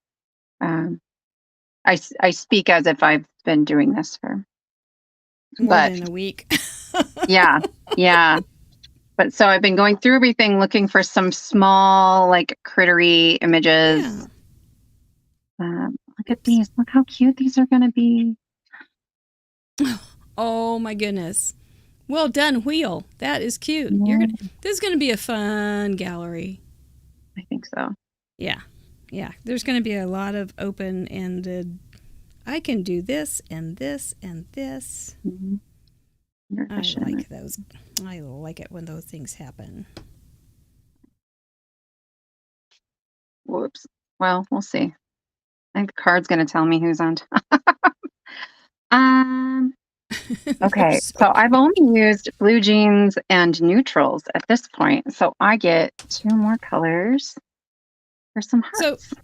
I speak as if I've been doing this for more than a week. yeah. But so I've been going through everything looking for some small, like, crittery images. Yeah. Look at these. Look how cute these are going to be. Oh, my goodness. Well done, Wheel. That is cute. Yeah. This is going to be a fun gallery. I think so. Yeah. There's going to be a lot of open-ended, I can do this and this and this. Mm-hmm. I like those. I like it when those things happen. Whoops. Well, we'll see. I think the card's going to tell me who's on top. Okay, so I've only used blue jeans and neutrals at this point, so I get 2 more colors for some hearts. So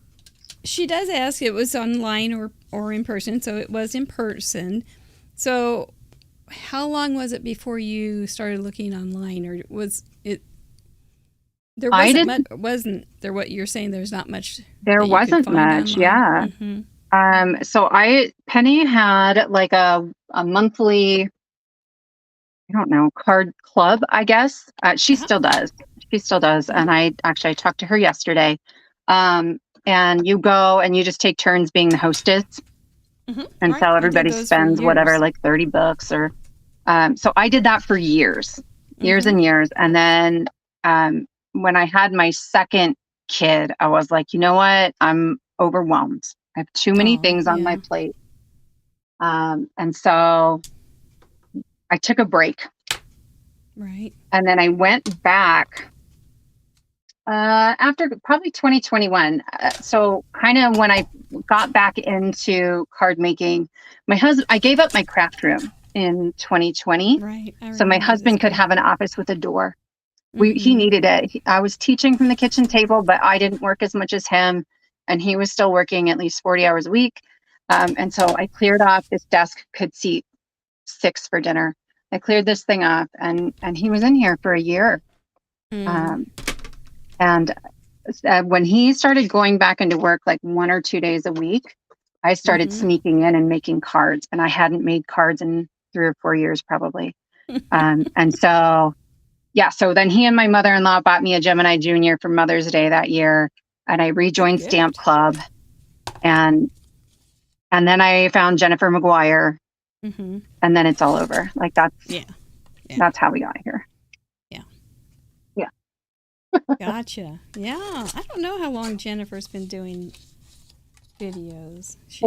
she does ask, it was online or in person, so it was in person. So how long was it before you started looking online, or was it? There wasn't there what you're saying? There's not much. There wasn't much, yeah. Mm-hmm. So Penny had like a monthly, I don't know, card club, I guess. She still does. And I talked to her yesterday. And you go and you just take turns being the hostess. Mm-hmm. And so everybody spends whatever, like $30 or, so I did that for years and years. And then, when I had my second kid, I was like, you know what? I'm overwhelmed. I have too many things on my plate. And so I took a break. Right. And then I went back After probably 2021. So kind of when I got back into card making, I gave up my craft room in 2020. Right. So my husband could have an office with a door. He needed it. I was teaching from the kitchen table, but I didn't work as much as him, and he was still working at least 40 hours a week. And so I cleared off. This desk could seat 6 for dinner. I cleared this thing off, and he was in here for a year. And when he started going back into work like 1 or 2 days a week, I started sneaking in and making cards, and I hadn't made cards in 3 or 4 years probably. And so, yeah, so then he and my mother-in-law bought me a Gemini Junior for Mother's Day that year, and I rejoined Stamp Club, and then I found Jennifer McGuire, and then it's all over. Like that's how we got here. Gotcha. Yeah. I don't know how long Jennifer's been doing videos. She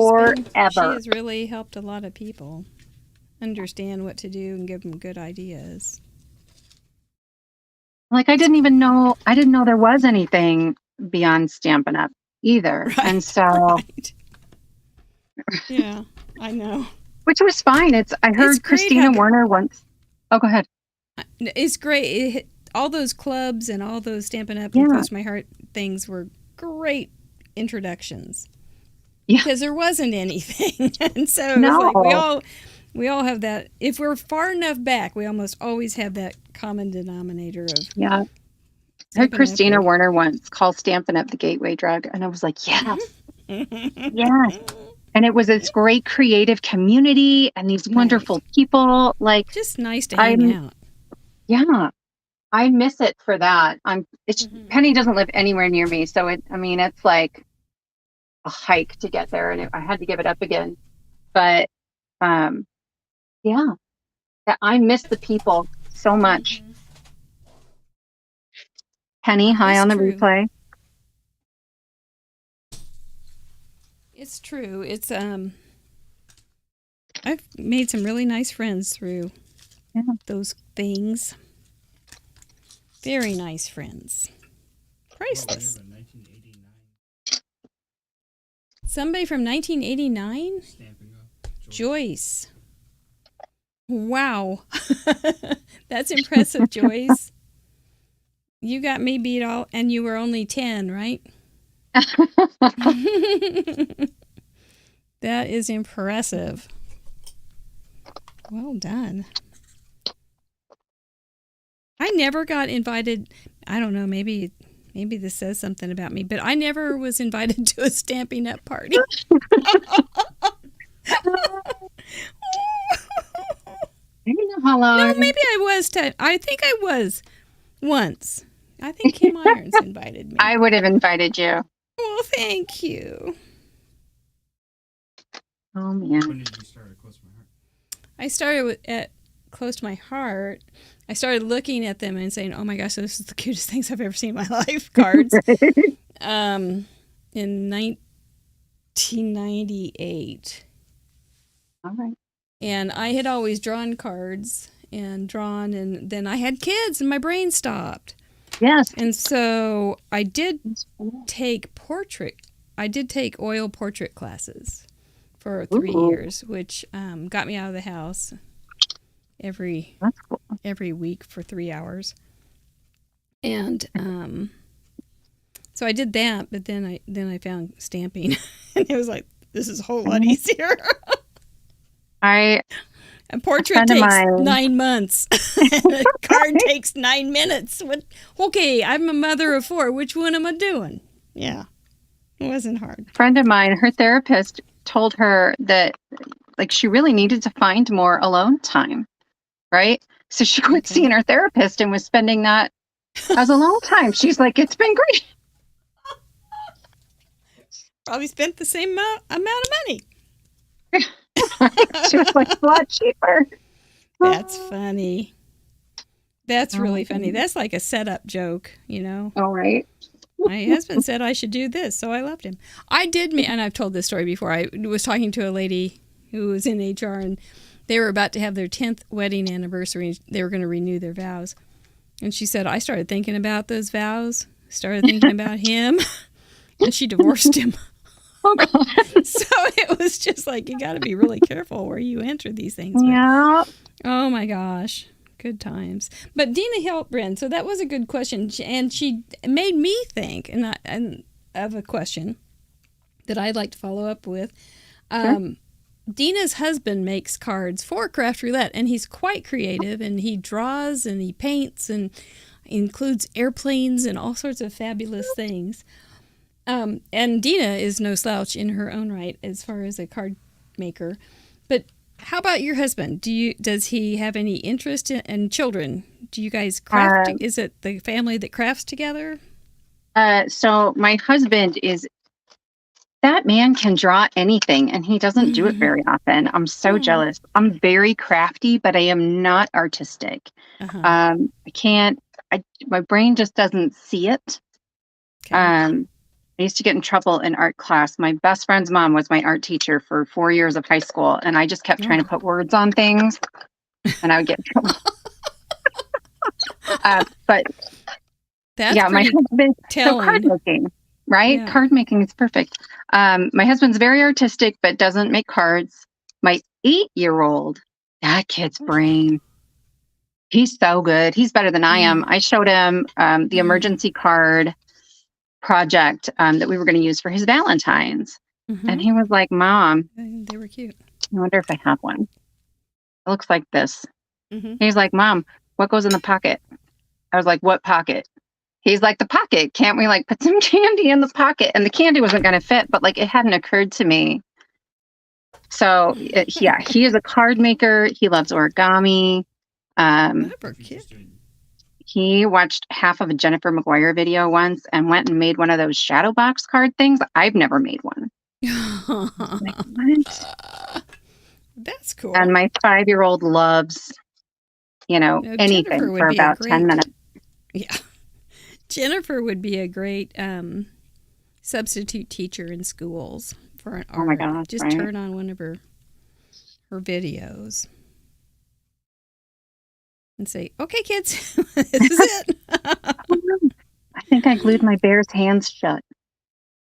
has really helped a lot of people understand what to do and give them good ideas. Like I didn't know there was anything beyond Stampin' Up either. Right. And so yeah, I know. Which was fine. I heard Christina Warner once. Oh, go ahead. It's great. All those clubs and all those Stampin' Up and Close My Heart things were great introductions. Yeah. Because there wasn't anything. And so it was like we all have that. If we're far enough back, we almost always have that common denominator of I heard Christina Warner once call Stampin' Up the gateway drug, and I was like, yes. Yes. And it was this great creative community and these wonderful people. Like just nice to hang out. Yeah. I miss it for that. Penny doesn't live anywhere near me, so it's like a hike to get there, and I had to give it up again. But I miss the people so much. Penny, hi on the replay. It's true. It's I've made some really nice friends through those things. Very nice friends. Priceless. Somebody from 1989? Joyce. Wow. That's impressive, Joyce. You got me beat all, and you were only 10, right? That is impressive. Well done. I never got invited. I don't know, maybe this says something about me, but I never was invited to a Stampin' Up party. I don't know how long. No, maybe I was. I think I was once. I think Kim Irons invited me. I would have invited you. Well, thank you. Oh, man. When did you start at Close to My Heart? I started at Close to My Heart. I started looking at them and saying, oh my gosh, this is the cutest things I've ever seen in my life, cards. In 1998. All right. And I had always drawn cards and then I had kids and my brain stopped. Yes. And so I did take oil portrait classes for 3 years, which got me out of the house every week for 3 hours. And so I did that, but then I found stamping and it was like, this is a whole lot easier. A portrait takes 9 months. A card takes 9 minutes. Okay, I'm a mother of 4. Which one am I doing? Yeah, it wasn't hard. A friend of mine, her therapist told her that like she really needed to find more alone time, right? So she quit seeing her therapist and was spending that as alone time. She's like, it's been great. Probably spent the same amount of money. She was like, a lot cheaper. That's funny. That's really funny. That's like a setup joke, you know? All right. My husband said I should do this, so I left him. And I've told this story before. I was talking to a lady who was in HR, and they were about to have their 10th wedding anniversary. They were going to renew their vows. And she said, I started thinking about those vows. started thinking about him, and she divorced him. Oh, God. So it was just like, you got to be really careful where you enter these things. Yeah. Oh my gosh. Good times. But Dina Heltbrand, so that was a good question. And she made me think and of a question that I'd like to follow up with. Sure. Dina's husband makes cards for Craft Roulette, and he's quite creative, and he draws and he paints and includes airplanes and all sorts of fabulous things. And Dina is no slouch in her own right as far as a card maker. But how about your husband? Does he have any interest in children? Do you guys craft? Is it the family that crafts together? So my husband that man can draw anything, and he doesn't do it very often. I'm so jealous. I'm very crafty, but I am not artistic. Uh-huh. My brain just doesn't see it. Okay. I used to get in trouble in art class. My best friend's mom was my art teacher for 4 years of high school, and I just kept trying to put words on things, and I would get in trouble. But that's yeah, my husband. telling. So card making, right? Yeah. Card making is perfect. My husband's very artistic, but doesn't make cards. My 8-year-old, that kid's brain. He's so good. He's better than I am. I showed him the emergency card project that we were going to use for his Valentine's. And he was like, Mom, they were cute. I wonder if I have one. It looks like this. He's like, Mom, what goes in the pocket? I was like, what pocket? He's like, the pocket. Can't we like put some candy in the pocket? And the candy wasn't going to fit, but like it hadn't occurred to me. So yeah, he is a card maker. He loves origami. He watched half of a Jennifer McGuire video once and went and made one of those shadow box card things. I've never made one. Like, what? That's cool. And my 5-year-old loves, anything for about 10 minutes. Yeah. Jennifer would be a great substitute teacher in schools for an art. Oh my gosh. Just turn on one of her videos and say, okay, kids, this is it. I think I glued my bear's hands shut.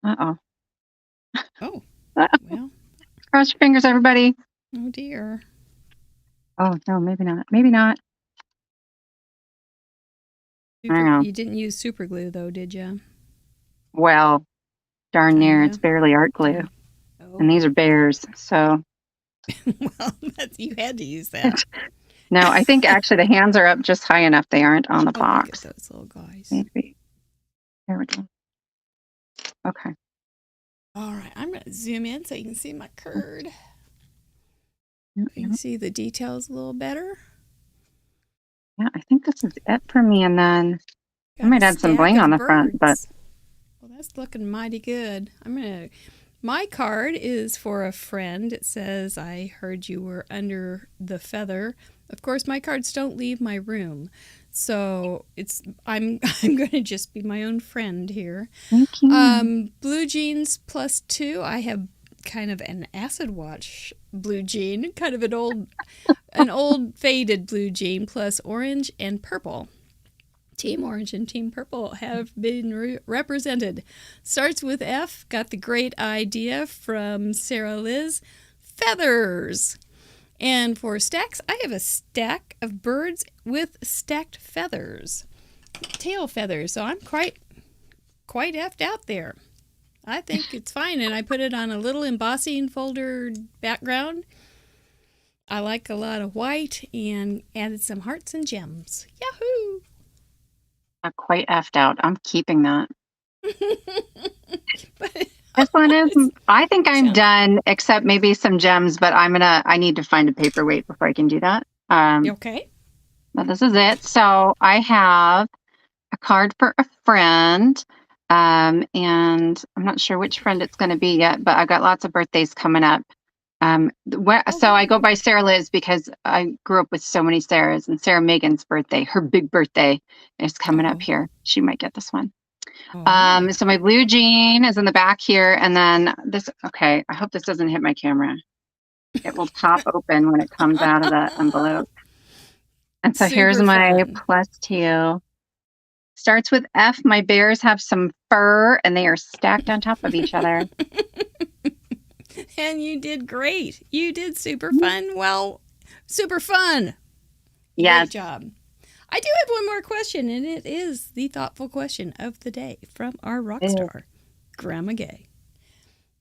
Uh-oh. Oh, well. Cross your fingers, everybody. Oh, dear. Oh, no, maybe not. Maybe not. You didn't use super glue, though, did you? Well, darn near. It's barely art glue. Oh. And these are bears, so. Well, you had to use that. No, I think actually the hands are up just high enough. They aren't on the box. Look at those little guys. Maybe. There we go. Okay. All right. I'm going to zoom in so you can see my curd. You can see the details a little better. Yeah, I think this is it for me. And then I might add some bling on the front, but. Well, that's looking mighty good. My card is for a friend. It says, I heard you were under the feather. Of course, my cards don't leave my room. So I'm going to just be my own friend here. Thank you. Blue jeans +2. I have kind of an acid wash blue jean, kind of an old faded blue jean plus orange and purple. Team Orange and Team Purple have been represented. Starts with F. Got the great idea from Sara Lihz. Feathers. And for stacks, I have a stack of birds with stacked feathers. Tail feathers. So I'm quite effed out there. I think it's fine. And I put it on a little embossing folder background. I like a lot of white and added some hearts and gems. Yahoo! I'm quite effed out. I'm keeping that. This one is, I think I'm done, except maybe some gems, but I need to find a paperweight before I can do that. Okay. But this is it. So I have a card for a friend, and I'm not sure which friend it's going to be yet, but I've got lots of birthdays coming up. So I go by Sara Lihz because I grew up with so many Sarahs, and Sarah Megan's birthday, her big birthday, is coming up here. She might get this one. So my blue jean is in the back here, and then this. Okay, I hope this doesn't hit my camera. It will pop open when it comes out of the envelope. And so here's my +2. Starts with F. My bears have some fur, and they are stacked on top of each other. And you did great. You did super fun. Well, super fun. Yes. Great job. I do have one more question, and it is the thoughtful question of the day from our rock star, Grandma Gay,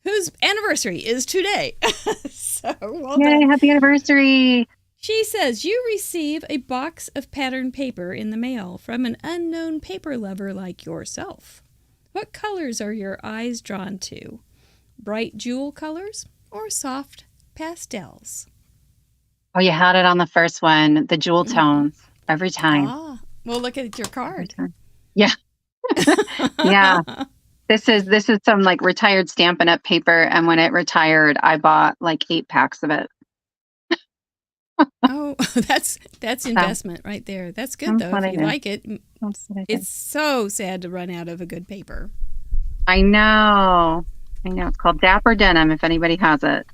whose anniversary is today. So, well Yay, done. happy anniversary. She says, you receive a box of pattern paper in the mail from an unknown paper lover like yourself. What colors are your eyes drawn to? Bright jewel colors or soft pastels? Oh, you had it on the first one, the jewel tones, every time. Ah, well, look at your card. Yeah. Yeah. This is some like retired Stampin' Up paper, and when it retired, I bought like 8 packs of it. Oh, that's investment right there. That's good though. If you like it. It's so sad to run out of a good paper. I know. It's called Dapper Denim, if anybody has it.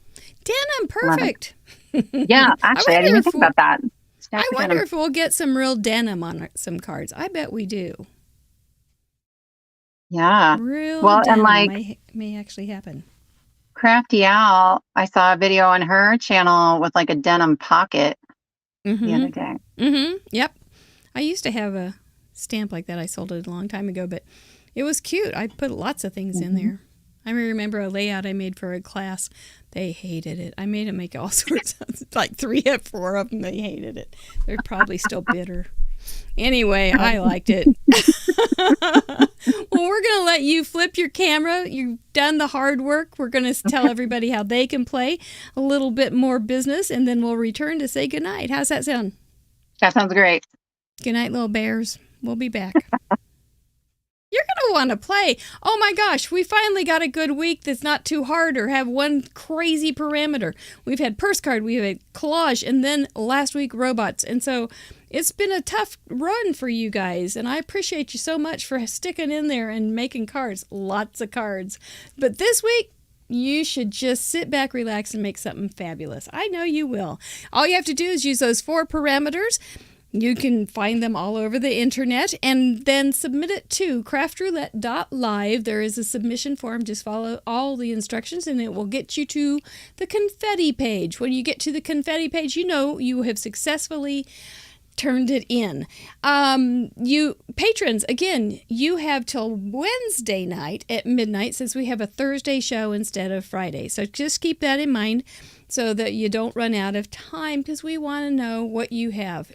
Denim, perfect. Yeah, actually, I didn't even think about that. I wonder if we'll get some real denim on some cards. I bet we do. Yeah. Real well, denim and like may actually happen. Crafty Owl, I saw a video on her channel with like a denim pocket the other day. Mm-hmm. Yep. I used to have a stamp like that. I sold it a long time ago, but it was cute. I put lots of things in there. I remember a layout I made for a class. They hated it. I made them make all sorts of, like 3 or 4 of them. They hated it. They're probably still bitter. Anyway, I liked it. Well, we're going to let you flip your camera. You've done the hard work. We're going to tell everybody how they can play a little bit more business, and then we'll return to say goodnight. How's that sound? That sounds great. Good night, little bears. We'll be back. You're going to want to play. Oh my gosh, we finally got a good week that's not too hard or have one crazy parameter. We've had purse card, we've had collage, and then last week robots. And so it's been a tough run for you guys, and I appreciate you so much for sticking in there and making cards. Lots of cards. But this week, you should just sit back, relax, and make something fabulous. I know you will. All you have to do is use those 4 parameters. You can find them all over the internet and then submit it to craftroulette.live. There is a submission form. Just follow all the instructions and it will get you to the confetti page. When you get to the confetti page, you know you have successfully turned it in. You patrons, again, you have till Wednesday night at midnight since we have a Thursday show instead of Friday. So just keep that in mind, so that you don't run out of time, because we want to know what you have.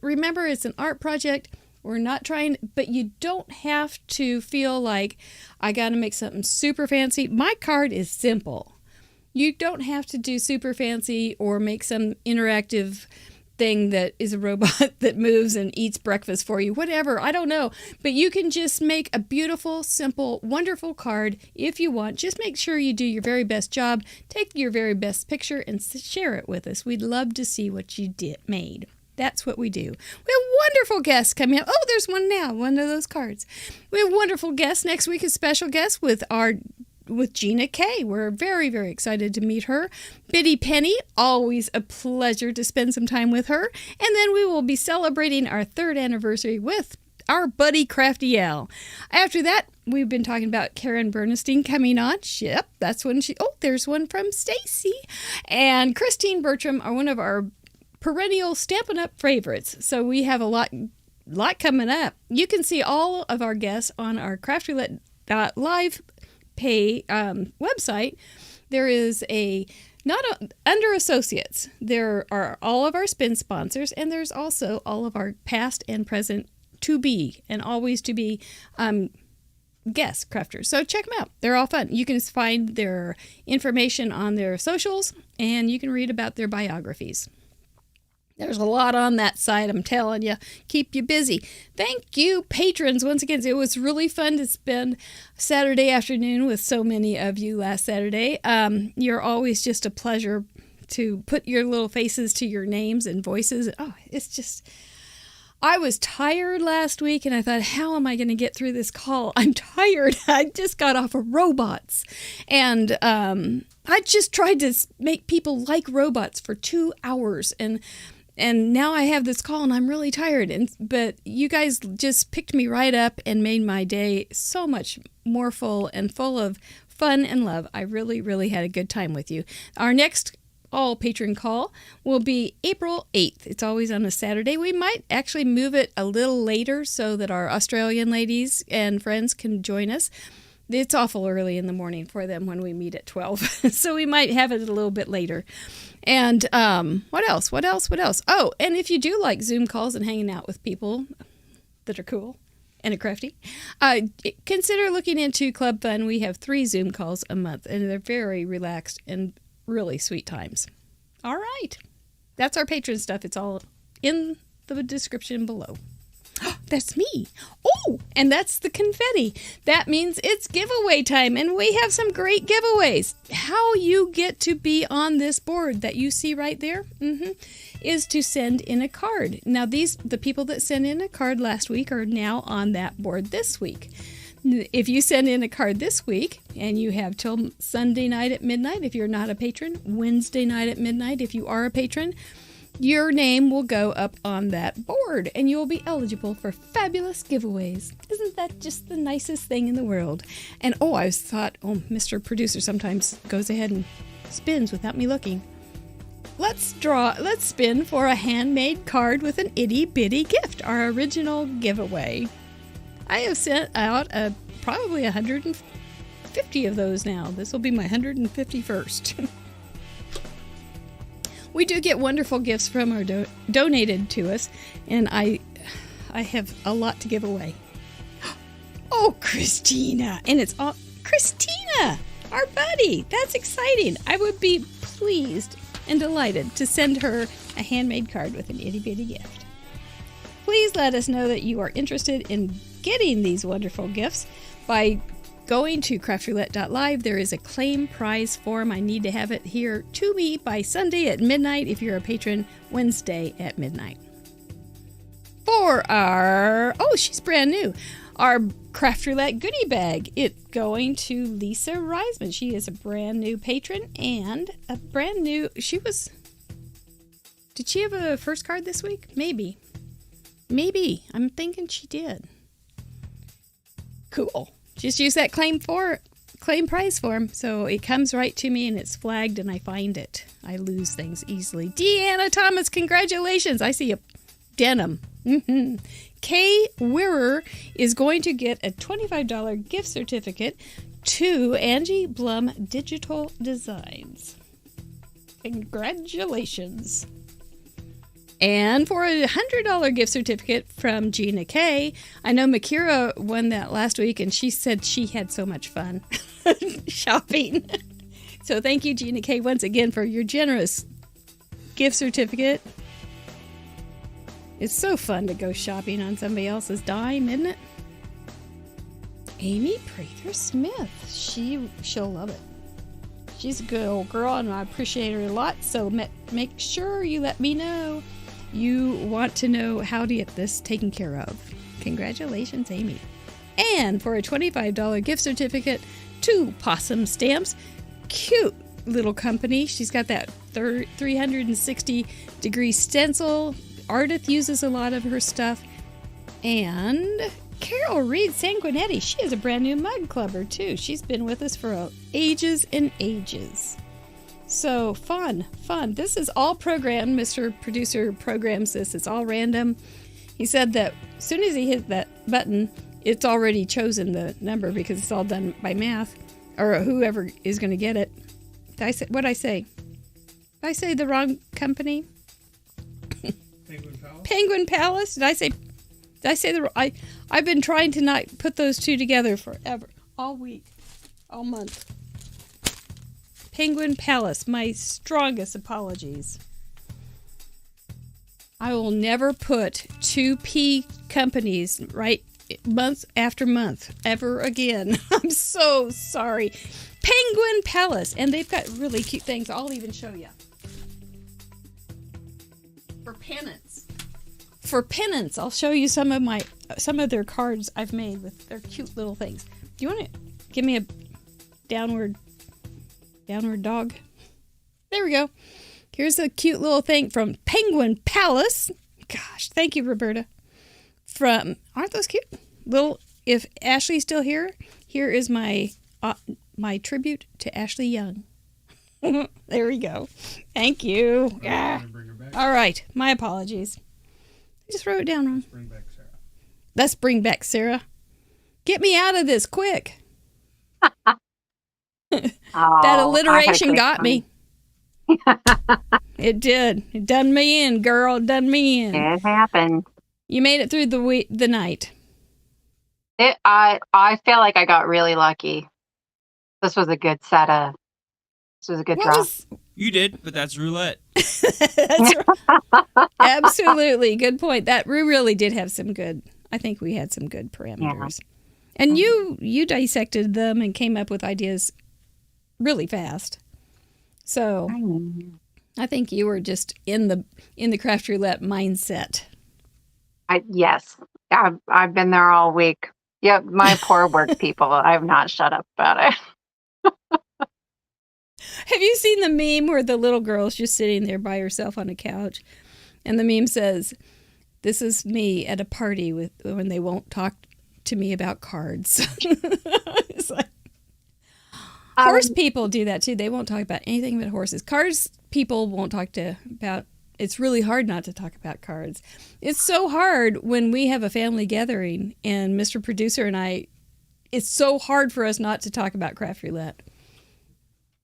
Remember, it's an art project. We're not trying, but you don't have to feel like I got to make something super fancy. My card is simple. You don't have to do super fancy or make some interactive thing that is a robot that moves and eats breakfast for you, whatever, I don't know. But you can just make a beautiful, simple, wonderful card if you want. Just make sure you do your very best job, take your very best picture, and share it with us. We'd love to see what you made. That's what we do. We have wonderful guests coming up. Oh, there's one now, one of those cards. We have wonderful guests. Next week, a special guest with Gina Kay. We're very, very excited to meet her. Biddy Penny, always a pleasure to spend some time with her. And then we will be celebrating our 3rd anniversary with our buddy Crafty Al. After that, we've been talking about Karen Bernstein coming on. Yep, that's when there's one from Stacy. And Christine Bertram are one of our perennial Stampin' Up favorites. So we have a lot coming up. You can see all of our guests on our Craft Roulette live website. There is under associates, there are all of our spin sponsors, and there's also all of our past and present to be and always to be guest crafters. So check them out. They're all fun. You can find their information on their socials, and you can read about their biographies. There's a lot on that site, I'm telling you. Keep you busy. Thank you, patrons. Once again, it was really fun to spend Saturday afternoon with so many of you last Saturday. You're always just a pleasure to put your little faces to your names and voices. Oh, it's just... I was tired last week, and I thought, how am I going to get through this call? I'm tired. I just got off of robots. And I just tried to make people like robots for 2 hours. And And now I have this call and I'm really tired. But you guys just picked me right up and made my day so much more full and full of fun and love. I really, really had a good time with you. Our next all patron call will be April 8th. It's always on a Saturday. We might actually move it a little later so that our Australian ladies and friends can join us. It's awful early in the morning for them when we meet at 12. So we might have it a little bit later. And what else? Oh, and if you do like Zoom calls and hanging out with people that are cool and are crafty, consider looking into Club Fun. We have 3 Zoom calls a month, and they're very relaxed and really sweet times. All right. That's our patron stuff. It's all in the description below. That's me. Oh, and that's the confetti. That means it's giveaway time, and we have some great giveaways. How you get to be on this board that you see right there is to send in a card. Now, the people that sent in a card last week are now on that board this week. If you send in a card this week, and you have till Sunday night at midnight if you're not a patron, Wednesday night at midnight if you are a patron, your name will go up on that board, and you'll be eligible for fabulous giveaways. Isn't that just the nicest thing in the world? And I thought, Mr. Producer sometimes goes ahead and spins without me looking. Let's spin for a handmade card with an itty bitty gift, our original giveaway. I have sent out probably 150 of those now. This will be my 151st. We do get wonderful gifts from our donated to us, and I have a lot to give away. Oh, Christina! And it's all Christina, our buddy. That's exciting. I would be pleased and delighted to send her a handmade card with an itty bitty gift. Please let us know that you are interested in getting these wonderful gifts by going to craftroulette.live. There is a claim prize form. I need to have it here to me by Sunday at midnight if you're a patron, Wednesday at midnight. For she's brand new, our Craft Roulette goodie bag. It's going to Lisa Reisman. She is a brand new patron and did she have a first card this week? Maybe. I'm thinking she did. Cool. Just use that claim prize form, so it comes right to me and it's flagged and I find it. I lose things easily. Deanna Thomas, congratulations! I see a denim. Kay Wearer is going to get a $25 gift certificate to Angie Blum Digital Designs. Congratulations! And for a $100 gift certificate from Gina K. I know Makira won that last week, and she said she had so much fun shopping. So thank you, Gina K, once again for your generous gift certificate. It's so fun to go shopping on somebody else's dime, isn't it? Amy Prather Smith. She'll love it. She's a good old girl, and I appreciate her a lot. So make sure you let me know you want to know how to get this taken care of. Congratulations, Amy. And for a $25 gift certificate to Possum Stamps, cute little company. She's got that 360-degree stencil. Ardith uses a lot of her stuff. And Carol Reed Sanguinetti, she is a brand new mug clubber too. She's been with us for ages and ages. So fun. This is all programmed. Mr. Producer programs this. It's all random. He said that as soon as he hit that button, it's already chosen the number because it's all done by math or whoever is going to get it. What'd I say? Did I say the wrong company? Penguin Palace? Penguin Palace? Did I say I've been trying to not put those two together forever. All week. All month. Penguin Palace. My strongest apologies. I will never put 2P companies right month after month ever again. I'm so sorry. Penguin Palace. And they've got really cute things. I'll even show you. For penance, I'll show you some of their cards I've made with their cute little things. Do you want to give me a downward dog? There we go. Here's a cute little thing from Penguin Palace. Gosh, thank you, Roberta. Aren't those cute? If Ashley's still here, here is my tribute to Ashley Young. There we go. Thank you. Yeah. All right, my apologies. I just wrote it down wrong. Let's bring back Sarah. Get me out of this quick. That alliteration got me. It did. It done me in, girl. It done me in. It happened. You made it through the night. I feel like I got really lucky. This was a good draw. You did, but that's roulette. That's right. Absolutely. Good point. That we really did have some good. I think we had some good parameters. Yeah. And you dissected them and came up with ideas really fast. So I think you were just in the Craft Roulette mindset. Yes. I've been there all week. Yep, my poor work people. I have not shut up about it. Have you seen the meme where the little girl's just sitting there by herself on a couch? And the meme says, "This is me at a party when they won't talk to me about cards." It's like, horse people do that too. They won't talk about anything but horses. Cards people won't talk about. It's really hard not to talk about cards. It's so hard when we have a family gathering and Mr. Producer and I, it's so hard for us not to talk about Craft Roulette.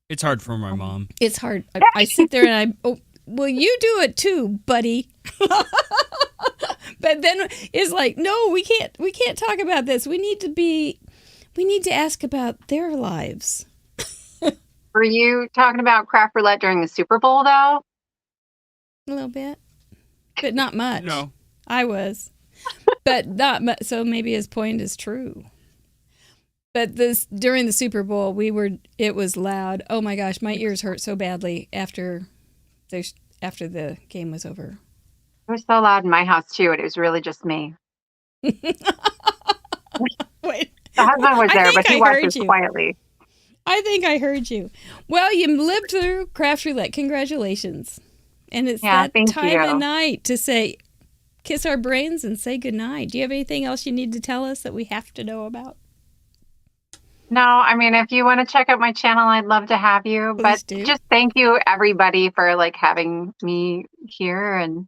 It's hard for my mom. It's hard. I sit there and well, you do it too, buddy. But then it's like, no, we can't talk about this. We need to ask about their lives. Were you talking about Craft Roulette during the Super Bowl though? A little bit, but not much. No. I was, but not much. So maybe his point is true. But during the Super Bowl, it was loud. Oh my gosh, my ears hurt so badly after the game was over. It was so loud in my house too. It was really just me. Wait, the husband was there, but he watched it quietly. I think I heard you. Well, you lived through Craft Roulette. Congratulations. And it's that time of night to say, kiss our brains and say goodnight. Do you have anything else you need to tell us that we have to know about? No, I mean, if you want to check out my channel, I'd love to have you. But just thank you, everybody, for having me here and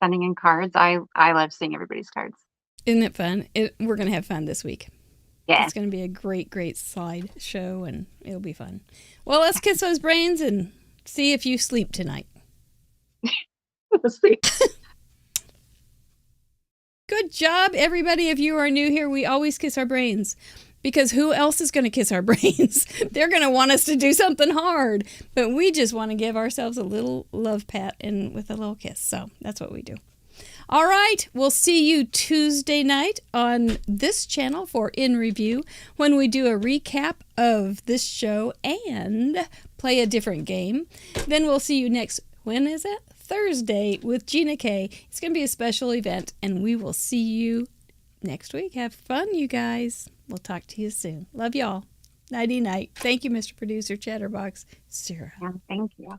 sending in cards. I love seeing everybody's cards. Isn't it fun? We're going to have fun this week. Yeah. It's going to be a great, great slide show, and it'll be fun. Well, let's kiss those brains and see if you sleep tonight. Good job, everybody. If you are new here, we always kiss our brains because who else is going to kiss our brains? They're going to want us to do something hard, but we just want to give ourselves a little love pat and with a little kiss. So that's what we do. All right. We'll see you Tuesday night on this channel for In Review when we do a recap of this show and play a different game. Then we'll see you when is it? Thursday with Gina K. It's going to be a special event, and we will see you next week. Have fun, you guys. We'll talk to you soon. Love y'all. Nighty night. Thank you, Mr. Producer Chatterbox. Sarah. Yeah, thank you.